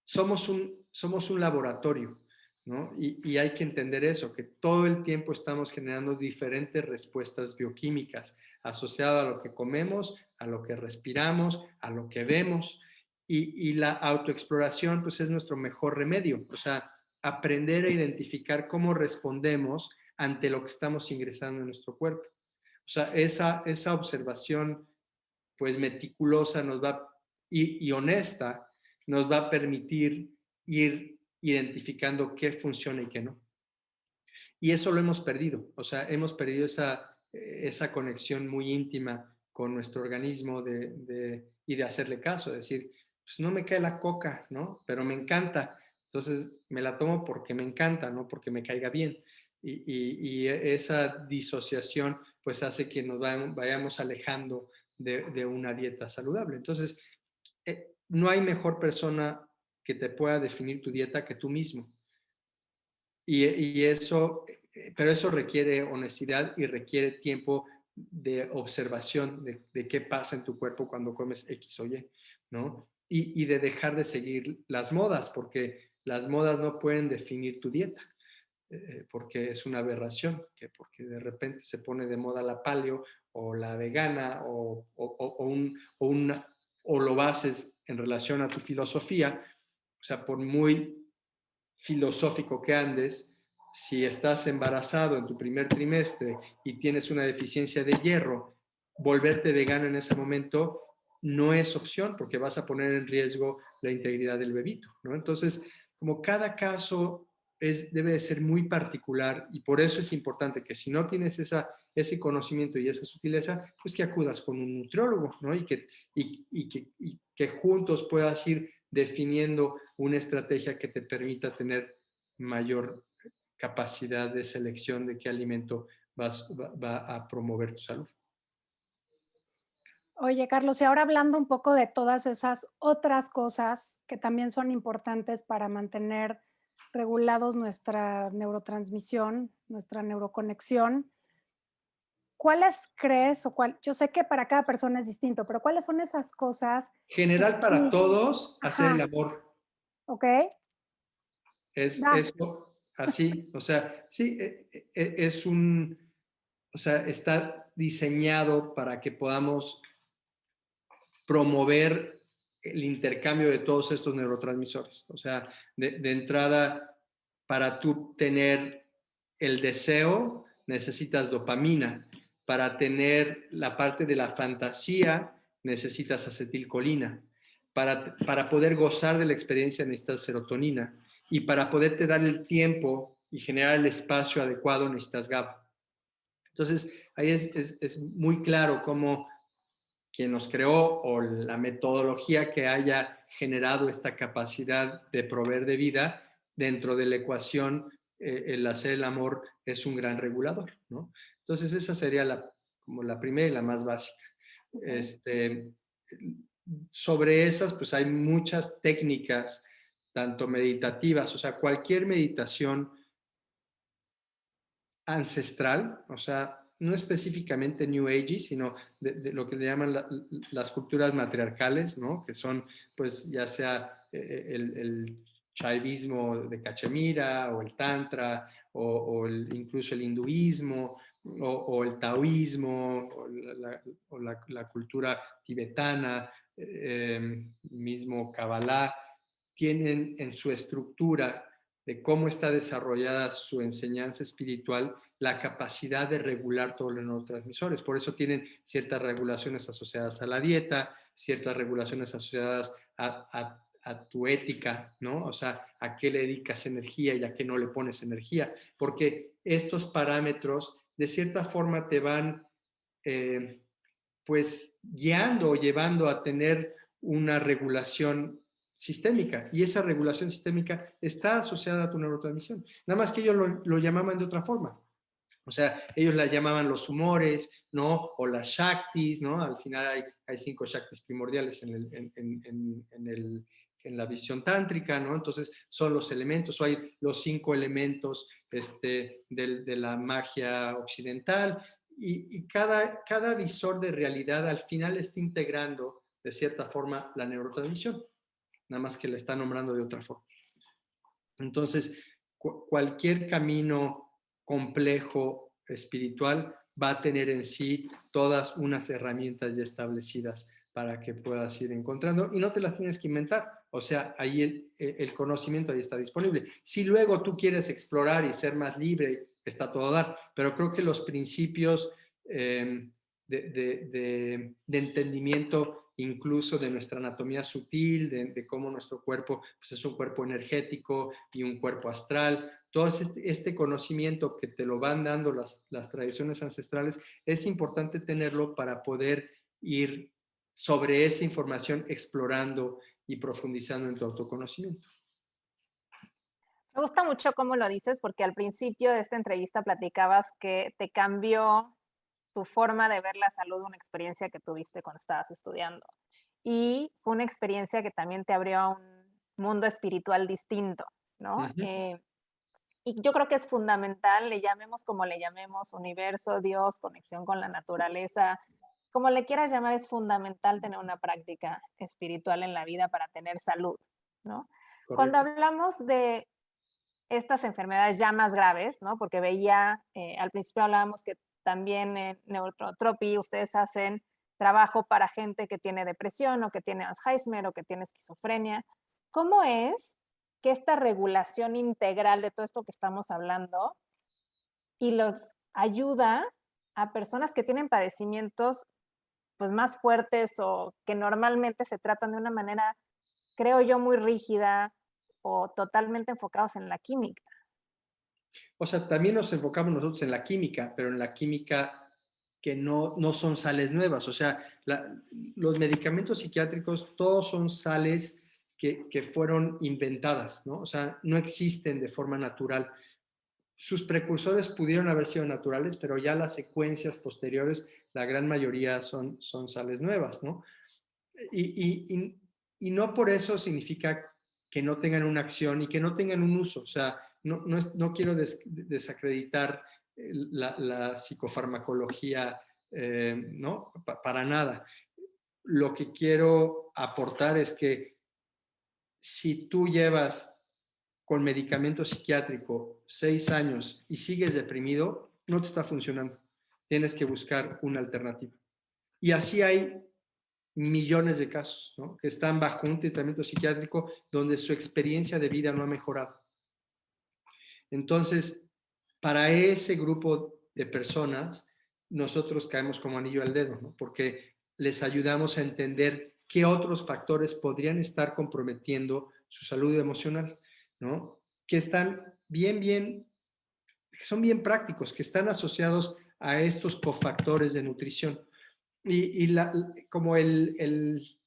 somos un laboratorio, ¿no? Y hay que entender eso, que todo el tiempo estamos generando diferentes respuestas bioquímicas asociadas a lo que comemos, a lo que respiramos, a lo que vemos. Y la autoexploración, pues es nuestro mejor remedio. O sea, aprender a identificar cómo respondemos ante lo que estamos ingresando en nuestro cuerpo. O sea, esa observación, pues meticulosa y honesta, nos va a permitir ir identificando qué funciona y qué no. Y eso lo hemos perdido. O sea, hemos perdido esa conexión muy íntima con nuestro organismo y de hacerle caso, de decir, pues no me cae la coca, ¿no? Pero me encanta. Entonces me la tomo porque me encanta, no porque me caiga bien. Y esa disociación pues hace que nos vayamos alejando de una dieta saludable. Entonces, no hay mejor persona que te pueda definir tu dieta que tú mismo. Pero eso requiere honestidad y requiere tiempo de observación de qué pasa en tu cuerpo cuando comes X o Y, ¿no? Y de dejar de seguir las modas, porque las modas no pueden definir tu dieta, porque es una aberración, porque de repente se pone de moda la paleo o la vegana o lo haces en relación a tu filosofía. O sea, por muy filosófico que andes, si estás embarazado en tu primer trimestre y tienes una deficiencia de hierro, volverte vegano en ese momento no es opción, porque vas a poner en riesgo la integridad del bebito, ¿no? Entonces, como cada caso debe de ser muy particular, y por eso es importante que si no tienes ese conocimiento y esa sutileza, pues que acudas con un nutriólogo, ¿no? Y que juntos puedas ir definiendo una estrategia que te permita tener mayor capacidad de selección de qué alimento va a promover tu salud. Oye, Carlos, y ahora hablando un poco de todas esas otras cosas que también son importantes para mantener regulados nuestra neurotransmisión, nuestra neuroconexión, ¿cuáles crees yo sé que para cada persona es distinto, pero cuáles son esas cosas que General para sí? todos, hacer el Ajá, amor. ¿ok? Es Va, eso, así, o sea, sí, o sea, está diseñado para que podamos promover el intercambio de todos estos neurotransmisores. O sea, de entrada, para tú tener el deseo, necesitas dopamina. Para tener la parte de la fantasía, necesitas acetilcolina. Para poder gozar de la experiencia, necesitas serotonina. Y para poderte dar el tiempo y generar el espacio adecuado, necesitas GABA. Entonces, ahí es muy claro cómo quien nos creó o la metodología que haya generado esta capacidad de proveer de vida dentro de la ecuación, el hacer el amor es un gran regulador, ¿no? Entonces, esa sería como la primera y la más básica. Sobre esas, pues hay muchas técnicas, tanto meditativas, o sea, cualquier meditación ancestral, o sea, no específicamente New Age, sino de lo que le llaman las culturas matriarcales, ¿no? Que son, pues, ya sea el shaivismo de Cachemira, o el tantra, incluso el hinduismo, o el taoísmo, o la cultura tibetana, mismo Kabbalah, tienen en su estructura de cómo está desarrollada su enseñanza espiritual, la capacidad de regular todos los neurotransmisores. Por eso tienen ciertas regulaciones asociadas a la dieta, ciertas regulaciones asociadas a tu ética, ¿no? O sea, a qué le dedicas energía y a qué no le pones energía. Porque estos parámetros, de cierta forma, te van, pues, guiando o llevando a tener una regulación sistémica, y esa regulación sistémica está asociada a tu neurotransmisión. Nada más que ellos lo llamaban de otra forma. O sea, ellos la llamaban los humores, ¿no? O las shaktis, ¿no? Al final hay 5 shaktis primordiales en la visión tántrica, ¿no? Entonces, son los elementos, o hay los 5 elementos de la magia occidental, y cada visor de realidad al final está integrando, de cierta forma, la neurotransmisión, nada más que la está nombrando de otra forma. Entonces, cualquier camino complejo espiritual va a tener en sí todas unas herramientas ya establecidas para que puedas ir encontrando, y no te las tienes que inventar. O sea, ahí el conocimiento ahí está disponible. Si luego tú quieres explorar y ser más libre, está todo a dar, pero creo que los principios de entendimiento, incluso de nuestra anatomía sutil, de cómo nuestro cuerpo, pues, es un cuerpo energético y un cuerpo astral. Todo este conocimiento que te lo van dando las tradiciones ancestrales, es importante tenerlo para poder ir sobre esa información explorando y profundizando en tu autoconocimiento. Me gusta mucho cómo lo dices, porque al principio de esta entrevista platicabas que te cambió tu forma de ver la salud, una experiencia que tuviste cuando estabas estudiando. Y fue una experiencia que también te abrió a un mundo espiritual distinto, ¿no? Y yo creo que es fundamental, le llamemos como le llamemos, universo, Dios, conexión con la naturaleza, como le quieras llamar, es fundamental tener una práctica espiritual en la vida para tener salud, ¿no? Cuando Correcto. hablamos de estas enfermedades ya más graves, ¿no? Porque veía, al principio hablábamos que también en Neurotropi ustedes hacen trabajo para gente que tiene depresión o que tiene Alzheimer o que tiene esquizofrenia. ¿Cómo es que esta regulación integral de todo esto que estamos hablando y los ayuda a personas que tienen padecimientos, pues, más fuertes o que normalmente se tratan de una manera, creo yo, muy rígida o totalmente enfocados en la química? O sea, también nos enfocamos nosotros en la química, pero en la química que no son sales nuevas. O sea, los medicamentos psiquiátricos, todos son sales que fueron inventadas, ¿no? O sea, no existen de forma natural. Sus precursores pudieron haber sido naturales, pero ya las secuencias posteriores, la gran mayoría son sales nuevas, ¿no? Y no por eso significa que no tengan una acción y que no tengan un uso. O sea, no quiero desacreditar la psicofarmacología, ¿no? Para nada. Lo que quiero aportar es que si tú llevas con medicamento psiquiátrico 6 años y sigues deprimido, no te está funcionando. Tienes que buscar una alternativa. Y así hay millones de casos, ¿no? Que están bajo un tratamiento psiquiátrico donde su experiencia de vida no ha mejorado. Entonces, para ese grupo de personas, nosotros caemos como anillo al dedo, ¿no? Porque les ayudamos a entender qué otros factores podrían estar comprometiendo su salud emocional, ¿no? Que están que son bien prácticos, que están asociados a estos cofactores de nutrición. Como el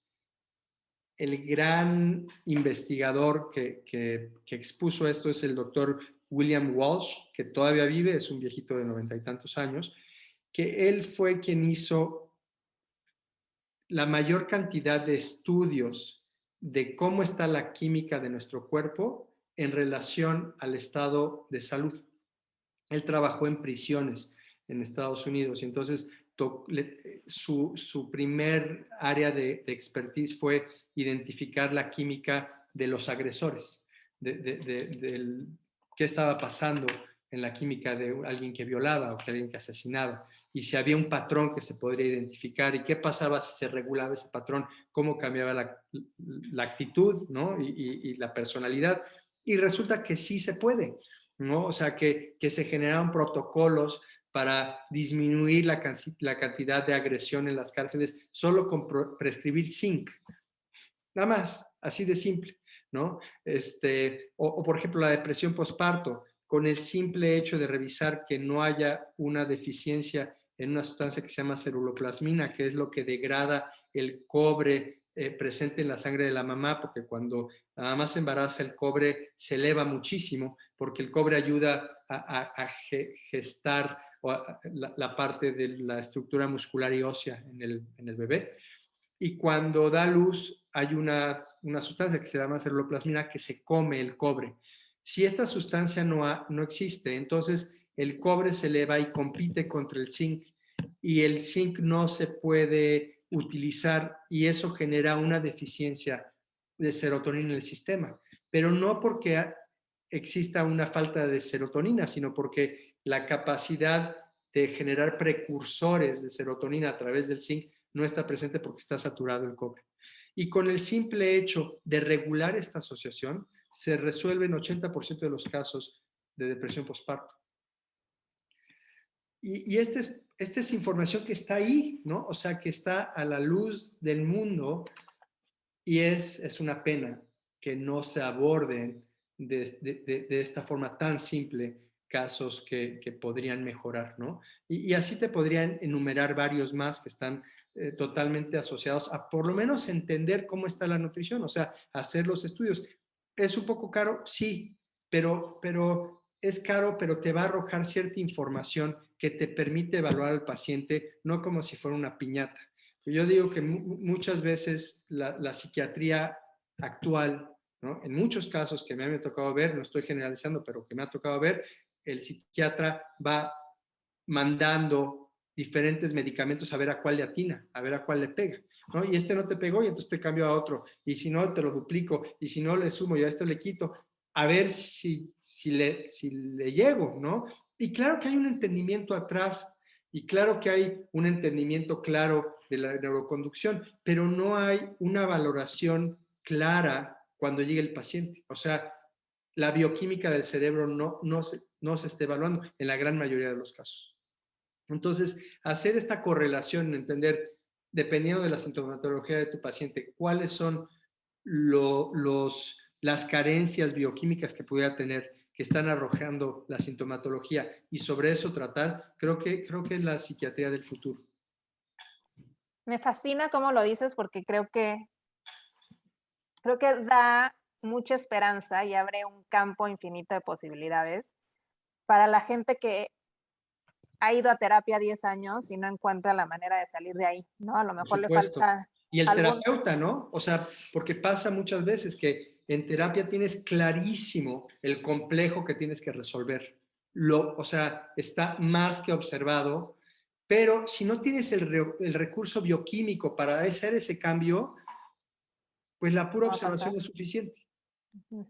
gran investigador que expuso esto es el doctor William Walsh, que todavía vive, es un viejito de 90 y tantos años, que él fue quien hizo la mayor cantidad de estudios de cómo está la química de nuestro cuerpo en relación al estado de salud. Él trabajó en prisiones en Estados Unidos y entonces su primer área de expertise fue identificar la química de los agresores, qué estaba pasando en la química de alguien que violaba o que alguien que asesinaba, y si había un patrón que se podría identificar y qué pasaba si se regulaba ese patrón, cómo cambiaba la actitud, ¿no? y la personalidad. Y resulta que sí se puede, ¿no? O sea, que se generaron protocolos para disminuir la cantidad de agresión en las cárceles solo con prescribir zinc. Nada más, así de simple, ¿no? O por ejemplo, la depresión postparto, con el simple hecho de revisar que no haya una deficiencia en una sustancia que se llama ceruloplasmina, que es lo que degrada el cobre presente en la sangre de la mamá, porque cuando la mamá se embaraza el cobre se eleva muchísimo, porque el cobre ayuda a gestar la parte de la estructura muscular y ósea en el bebé. Y cuando da luz hay una sustancia que se llama ceruloplasmina que se come el cobre. Si esta sustancia no existe, entonces el cobre se eleva y compite contra el zinc, y el zinc no se puede utilizar y eso genera una deficiencia de serotonina en el sistema. Pero no porque exista una falta de serotonina, sino porque la capacidad de generar precursores de serotonina a través del zinc no está presente porque está saturado el cobre. Y con el simple hecho de regular esta asociación, se resuelven 80% de los casos de depresión postparto. Y esta es información que está ahí, ¿no? O sea, que está a la luz del mundo, y es una pena que no se aborden de esta forma tan simple casos que podrían mejorar, ¿no? Y así te podrían enumerar varios más que están totalmente asociados a por lo menos entender cómo está la nutrición, o sea, hacer los estudios. ¿Es un poco caro? Sí, pero es caro, pero te va a arrojar cierta información que te permite evaluar al paciente, no como si fuera una piñata. Yo digo que muchas veces la psiquiatría actual, ¿no? En muchos casos que me ha tocado ver, no estoy generalizando, pero que me ha tocado ver, el psiquiatra va mandando diferentes medicamentos a ver a cuál le atina, a ver a cuál le pega, ¿no? Y este no te pegó y entonces te cambio a otro, y si no te lo duplico, y si no le sumo y a esto le quito, a ver si le llego, ¿no? Y claro que hay un entendimiento atrás, y claro que hay un entendimiento claro de la neuroconducción, pero no hay una valoración clara cuando llega el paciente. O sea, la bioquímica del cerebro no se está evaluando en la gran mayoría de los casos. Entonces, hacer esta correlación, entender, dependiendo de la sintomatología de tu paciente, cuáles son las carencias bioquímicas que pudiera tener, que están arrojando la sintomatología, y sobre eso tratar, creo que es la psiquiatría del futuro. Me fascina cómo lo dices porque creo que da mucha esperanza y abre un campo infinito de posibilidades para la gente que ha ido a terapia 10 años y no encuentra la manera de salir de ahí, ¿no? A lo mejor le falta y el algún... terapeuta, ¿no? O sea, porque pasa muchas veces que en terapia tienes clarísimo el complejo que tienes que resolver. O sea, está más que observado, pero si no tienes el recurso bioquímico para hacer ese cambio, pues la pura observación es suficiente,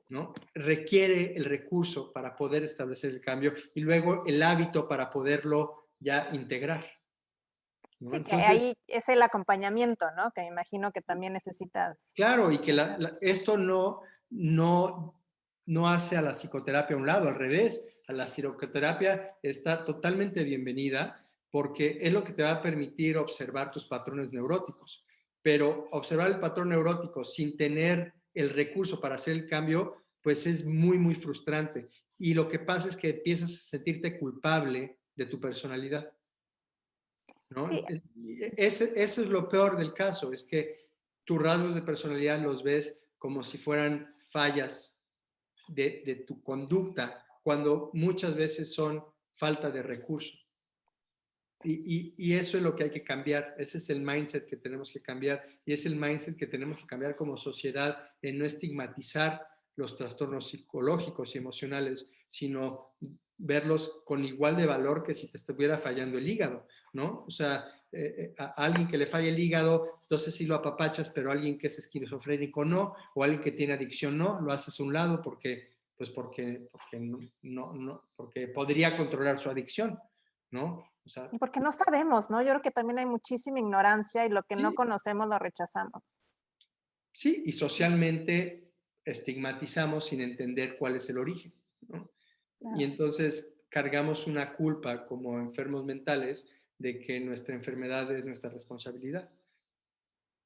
¿no? Requiere el recurso para poder establecer el cambio y luego el hábito para poderlo ya integrar, ¿no? Sí, Entonces, que ahí es el acompañamiento, ¿no? Que me imagino que también necesitas. claro, y que esto no hace a la psicoterapia a un lado, al revés, a la psicoterapia está totalmente bienvenida porque es lo que te va a permitir observar tus patrones neuróticos. Pero observar el patrón neurótico sin tener el recurso para hacer el cambio, pues es muy, muy frustrante. Y lo que pasa es que empiezas a sentirte culpable de tu personalidad. ¿no? Sí, Eso es lo peor del caso, es que tus rasgos de personalidad los ves como si fueran fallas de tu conducta, cuando muchas veces son falta de recursos. Y eso es lo que hay que cambiar, ese es el mindset que tenemos que cambiar y es el mindset que tenemos que cambiar como sociedad en no estigmatizar los trastornos psicológicos y emocionales, sino verlos con igual de valor que si te estuviera fallando el hígado, ¿no? O sea, a alguien que le falla el hígado, entonces sí lo apapachas, pero a alguien que es esquizofrénico no, o alguien que tiene adicción no, lo haces a un lado porque podría controlar su adicción, ¿no? O sea, y porque no sabemos, ¿no? Yo creo que también hay muchísima ignorancia y lo que no sí, conocemos lo rechazamos. sí, y socialmente estigmatizamos sin entender cuál es el origen, ¿no? Y Claro. entonces cargamos una culpa como enfermos mentales de que nuestra enfermedad es nuestra responsabilidad.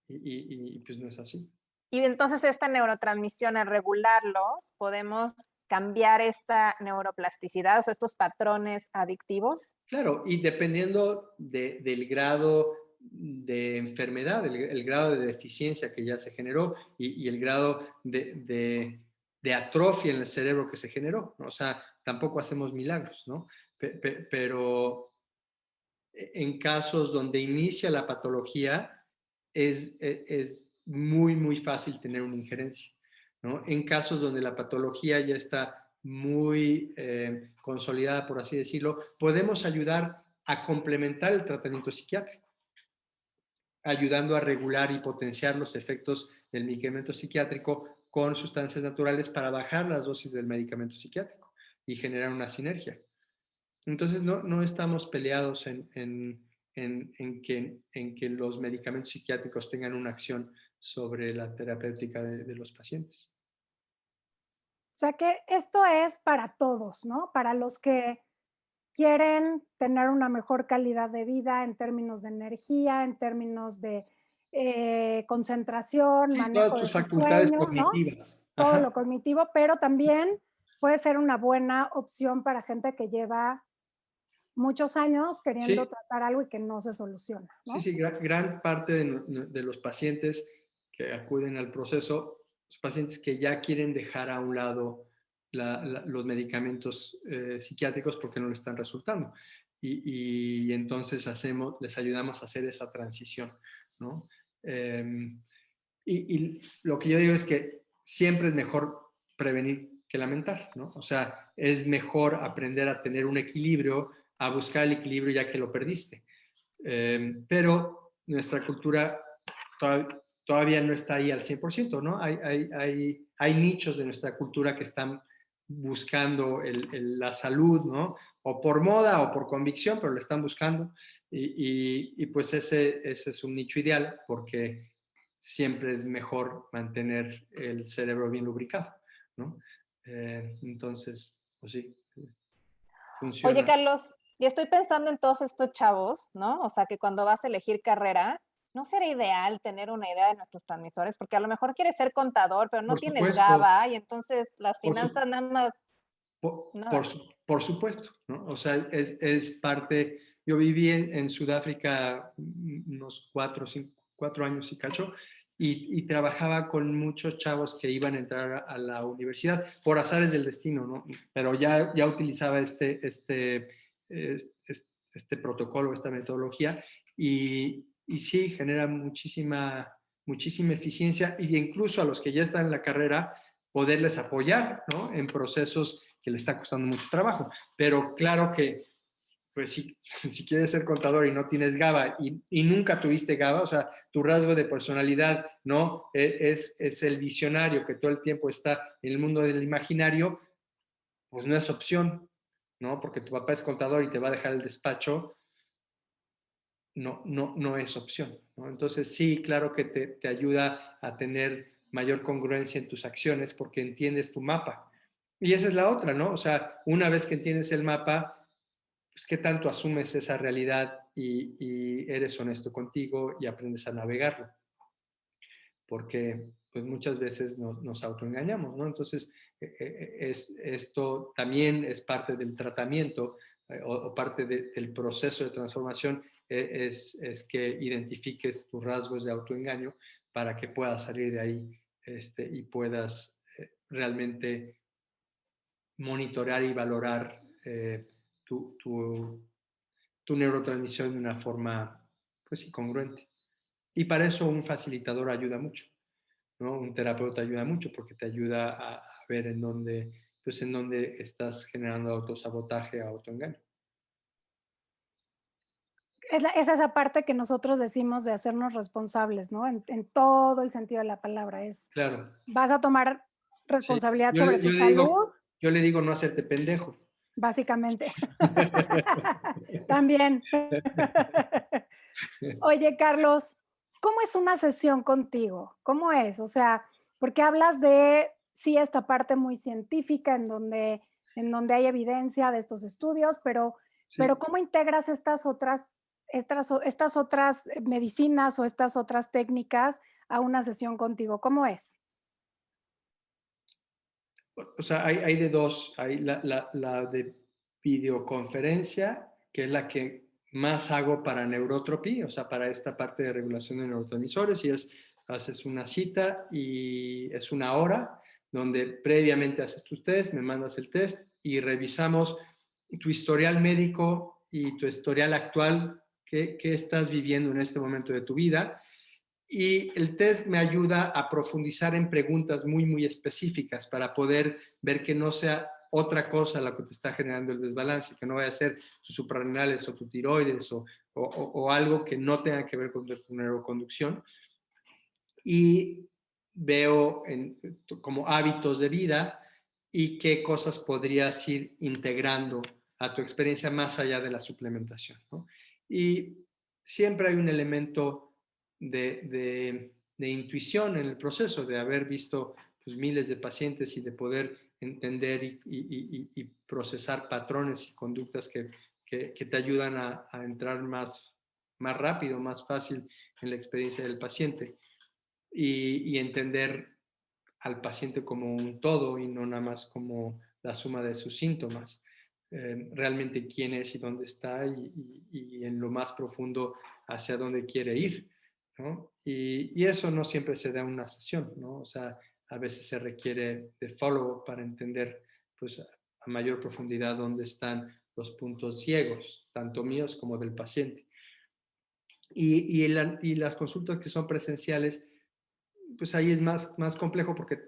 Y pues no es así. Y entonces esta neurotransmisión, al regularlos, podemos cambiar esta neuroplasticidad, o sea, estos patrones adictivos. Claro, y dependiendo del grado de enfermedad, el grado de deficiencia que ya se generó y el grado de atrofia en el cerebro que se generó, ¿no? O sea, tampoco hacemos milagros, ¿no? Pero en casos donde inicia la patología es muy, muy fácil tener una injerencia, ¿no? En casos donde la patología ya está muy consolidada, por así decirlo, podemos ayudar a complementar el tratamiento psiquiátrico, ayudando a regular y potenciar los efectos del medicamento psiquiátrico con sustancias naturales para bajar las dosis del medicamento psiquiátrico y generar una sinergia. Entonces, no estamos peleados en que los medicamentos psiquiátricos tengan una acción sobre la terapéutica de los pacientes. O sea que esto es para todos, ¿no? Para los que quieren tener una mejor calidad de vida en términos de energía, en términos de concentración, Sí, todas manejo de tus su facultades sueño, ¿no? cognitivas. Todo Ajá. lo cognitivo, pero también puede ser una buena opción para gente que lleva muchos años queriendo Sí, tratar algo y que no se soluciona, sí, ¿no? sí, gran parte de los pacientes que acuden al proceso, los pacientes que ya quieren dejar a un lado los medicamentos psiquiátricos porque no les están resultando. Y entonces les ayudamos a hacer esa transición, ¿no? Eh, y lo que yo digo es que siempre es mejor prevenir que lamentar, ¿no? O sea, es mejor aprender a tener un equilibrio, a buscar el equilibrio ya que lo perdiste. Pero nuestra cultura todavía no está ahí al 100%, ¿no? Hay nichos de nuestra cultura que están buscando la salud, ¿no? O por moda o por convicción, pero lo están buscando. Y pues ese es un nicho ideal porque siempre es mejor mantener el cerebro bien lubricado, ¿no? Entonces, pues sí, Oye, funciona. Carlos, y estoy pensando en todos estos chavos, ¿no? O sea, que cuando vas a elegir carrera, ¿no será ideal tener una idea de nuestros transmisores? Porque a lo mejor quieres ser contador, pero no Por tienes supuesto, GABA y entonces las por su- finanzas nada más, por nada. por supuesto, ¿no? O sea, es parte. Yo viví en Sudáfrica unos 4 años y cacho, y trabajaba con muchos chavos que iban a entrar a la universidad por azares del destino, ¿no? Pero ya utilizaba este protocolo, esta metodología, y sí, genera muchísima eficiencia, e incluso a los que ya están en la carrera, poderles apoyar, ¿no? En procesos que le está costando mucho trabajo. Pero claro que, pues si quieres ser contador y no tienes GABA y nunca tuviste GABA, o sea, tu rasgo de personalidad, ¿no? Es el visionario que todo el tiempo está en el mundo del imaginario, pues no es opción, ¿no? Porque tu papá es contador y te va a dejar el despacho, no es opción, ¿no? Entonces sí, claro que te ayuda a tener mayor congruencia en tus acciones porque entiendes tu mapa. Y esa es la otra, ¿no? O sea, una vez que entiendes el mapa, pues qué tanto asumes esa realidad y eres honesto contigo y aprendes a navegarlo. Porque pues muchas veces nos autoengañamos, ¿no? Entonces, esto también es parte del tratamiento o parte del proceso de transformación es que identifiques tus rasgos de autoengaño para que puedas salir de ahí y puedas realmente monitorear y valorar tu, tu, tu neurotransmisión de una forma pues sí, congruente. Y para eso un facilitador ayuda mucho, ¿no? Un terapeuta ayuda mucho porque te ayuda a ver en dónde estás generando autosabotaje o autoengaño. Es esa parte que nosotros decimos de hacernos responsables, ¿no? En todo el sentido de la palabra. Claro. Vas a tomar Sí. responsabilidad sobre tu salud, Yo le digo no hacerte pendejo. básicamente. También. Oye, Carlos, ¿cómo es una sesión contigo? ¿Cómo es? O sea, porque hablas de, sí, esta parte muy científica en donde hay evidencia de estos estudios, Sí. pero ¿cómo integras estas otras medicinas o estas otras técnicas a una sesión contigo? ¿Cómo es? O sea, hay de dos. Hay la de videoconferencia, que es la que más hago para neurotropy, o sea, para esta parte de regulación de neurotransmisores, y haces una cita y es una hora donde previamente haces tus test, me mandas el test y revisamos tu historial médico y tu historial actual, qué estás viviendo en este momento de tu vida. Y el test me ayuda a profundizar en preguntas muy, muy específicas para poder ver que no sea otra cosa la que te está generando el desbalance, que no vaya a ser tus suprarrenales o tu tiroides o algo que no tenga que ver con tu neuroconducción. Y veo como hábitos de vida y qué cosas podrías ir integrando a tu experiencia más allá de la suplementación, ¿no? Y siempre hay un elemento de intuición en el proceso, de haber visto pues, miles de pacientes y de poder entender y procesar patrones y conductas que te ayudan a entrar más rápido, más fácil en la experiencia del paciente y entender al paciente como un todo y no nada más como la suma de sus síntomas. Realmente quién es y dónde está y en lo más profundo hacia dónde quiere ir, ¿no? Y eso no siempre se da en una sesión, ¿no? O sea, a veces se requiere de follow-up para entender pues, a mayor profundidad dónde están los puntos ciegos, tanto míos como del paciente. Y las consultas que son presenciales, pues ahí es más complejo porque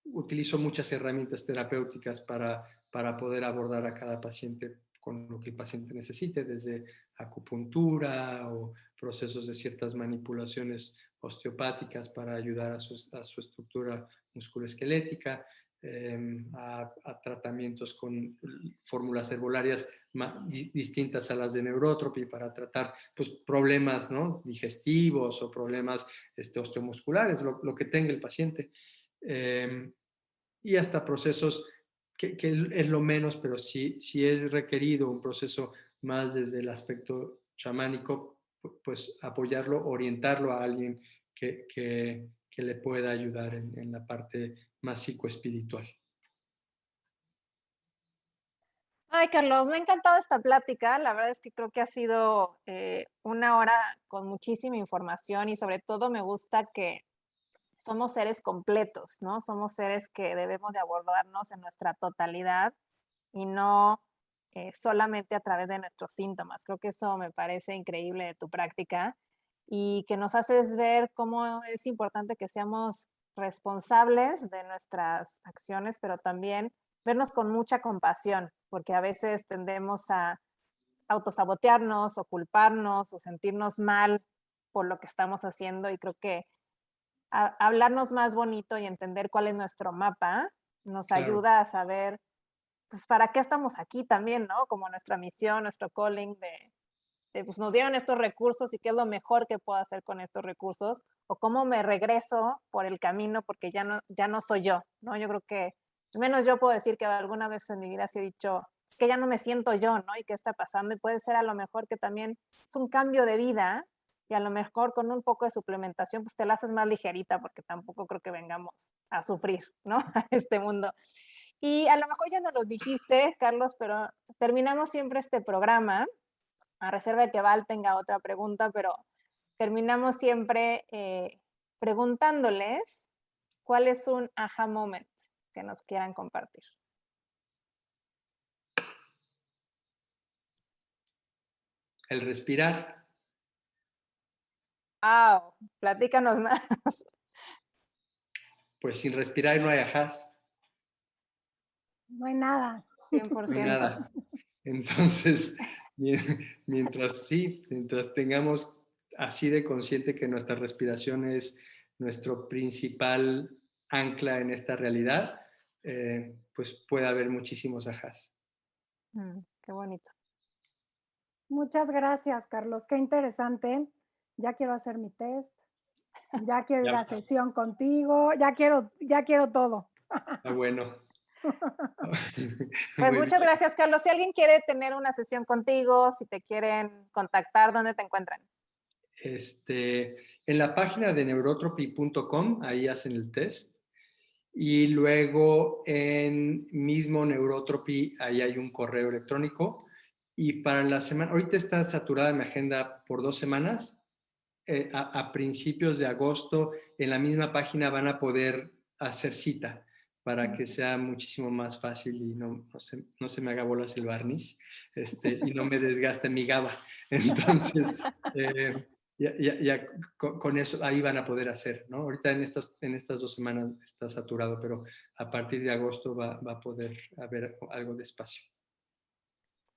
utilizo muchas herramientas terapéuticas para poder abordar a cada paciente con lo que el paciente necesite, desde acupuntura o procesos de ciertas manipulaciones osteopáticas para ayudar a su estructura musculoesquelética, a tratamientos con fórmulas herbolarias distintas a las de neurotropy para tratar pues, problemas, ¿no? digestivos o problemas osteomusculares, lo que tenga el paciente. Y hasta procesos que es lo menos, pero si es requerido un proceso más desde el aspecto chamánico, pues apoyarlo, orientarlo a alguien que le pueda ayudar en la parte más psicoespiritual. Ay, Carlos, me ha encantado esta plática. La verdad es que creo que ha sido una hora con muchísima información y sobre todo me gusta que somos seres completos, ¿no? Somos seres que debemos de abordarnos en nuestra totalidad y no solamente a través de nuestros síntomas. Creo que eso me parece increíble de tu práctica y que nos haces ver cómo es importante que seamos responsables de nuestras acciones, pero también vernos con mucha compasión, porque a veces tendemos a autosabotearnos o culparnos o sentirnos mal por lo que estamos haciendo y creo que hablarnos más bonito y entender cuál es nuestro mapa nos Claro. ayuda a saber pues para qué estamos aquí también, ¿no? Como nuestra misión, nuestro calling pues nos dieron estos recursos y qué es lo mejor que puedo hacer con estos recursos o cómo me regreso por el camino porque ya no soy yo, ¿no? Yo creo que, al menos yo puedo decir que algunas veces en mi vida sí he dicho, es que ya no me siento yo, ¿no? ¿Y qué está pasando? Y puede ser a lo mejor que también es un cambio de vida y a lo mejor con un poco de suplementación pues te la haces más ligerita porque tampoco creo que vengamos a sufrir, ¿no? A este mundo. Y a lo mejor ya no lo dijiste, Carlos, pero terminamos siempre este programa, a reserva de que Val tenga otra pregunta, pero terminamos siempre preguntándoles cuál es un aha moment que nos quieran compartir. El respirar. Platícanos más. Pues sin respirar no hay ajás, No hay nada. 100%. no hay nada. Entonces, mientras tengamos así de consciente que nuestra respiración es nuestro principal ancla en esta realidad, pues puede haber muchísimos ajás. Qué bonito. Muchas gracias, Carlos. Qué interesante. Ya quiero hacer mi test. Ya quiero ir a sesión contigo. Ya quiero todo. Ah, bueno. Pues Muy muchas bien. gracias, Carlos. Si alguien quiere tener una sesión contigo, si te quieren contactar, ¿dónde te encuentran? En la página de neurotropy.com, ahí hacen el test. Y luego en mismo Neurotropy, ahí hay un correo electrónico. Y para la semana, ahorita está saturada mi agenda por 2 semanas. A principios de agosto, en la misma página van a poder hacer cita para que sea muchísimo más fácil y no se me haga bolas el barniz y no me desgaste mi GABA. Entonces, ya con eso ahí van a poder hacer, ¿no? Ahorita en estas 2 semanas está saturado, pero a partir de agosto va a poder haber algo de espacio.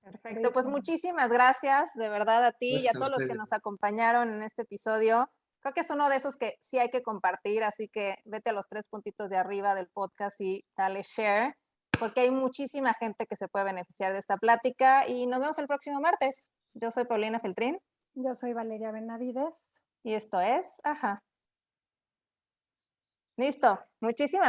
Perfecto, pues muchísimas gracias de verdad a ti y a Gracias a todos los que ustedes. nos acompañaron en este episodio. Creo que es uno de esos que sí hay que compartir, así que vete a los 3 puntitos de arriba del podcast y dale share, porque hay muchísima gente que se puede beneficiar de esta plática y nos vemos el próximo martes. Yo soy Paulina Feltrín. Yo soy Valeria Benavides. Y esto es Ajá. Listo, muchísimas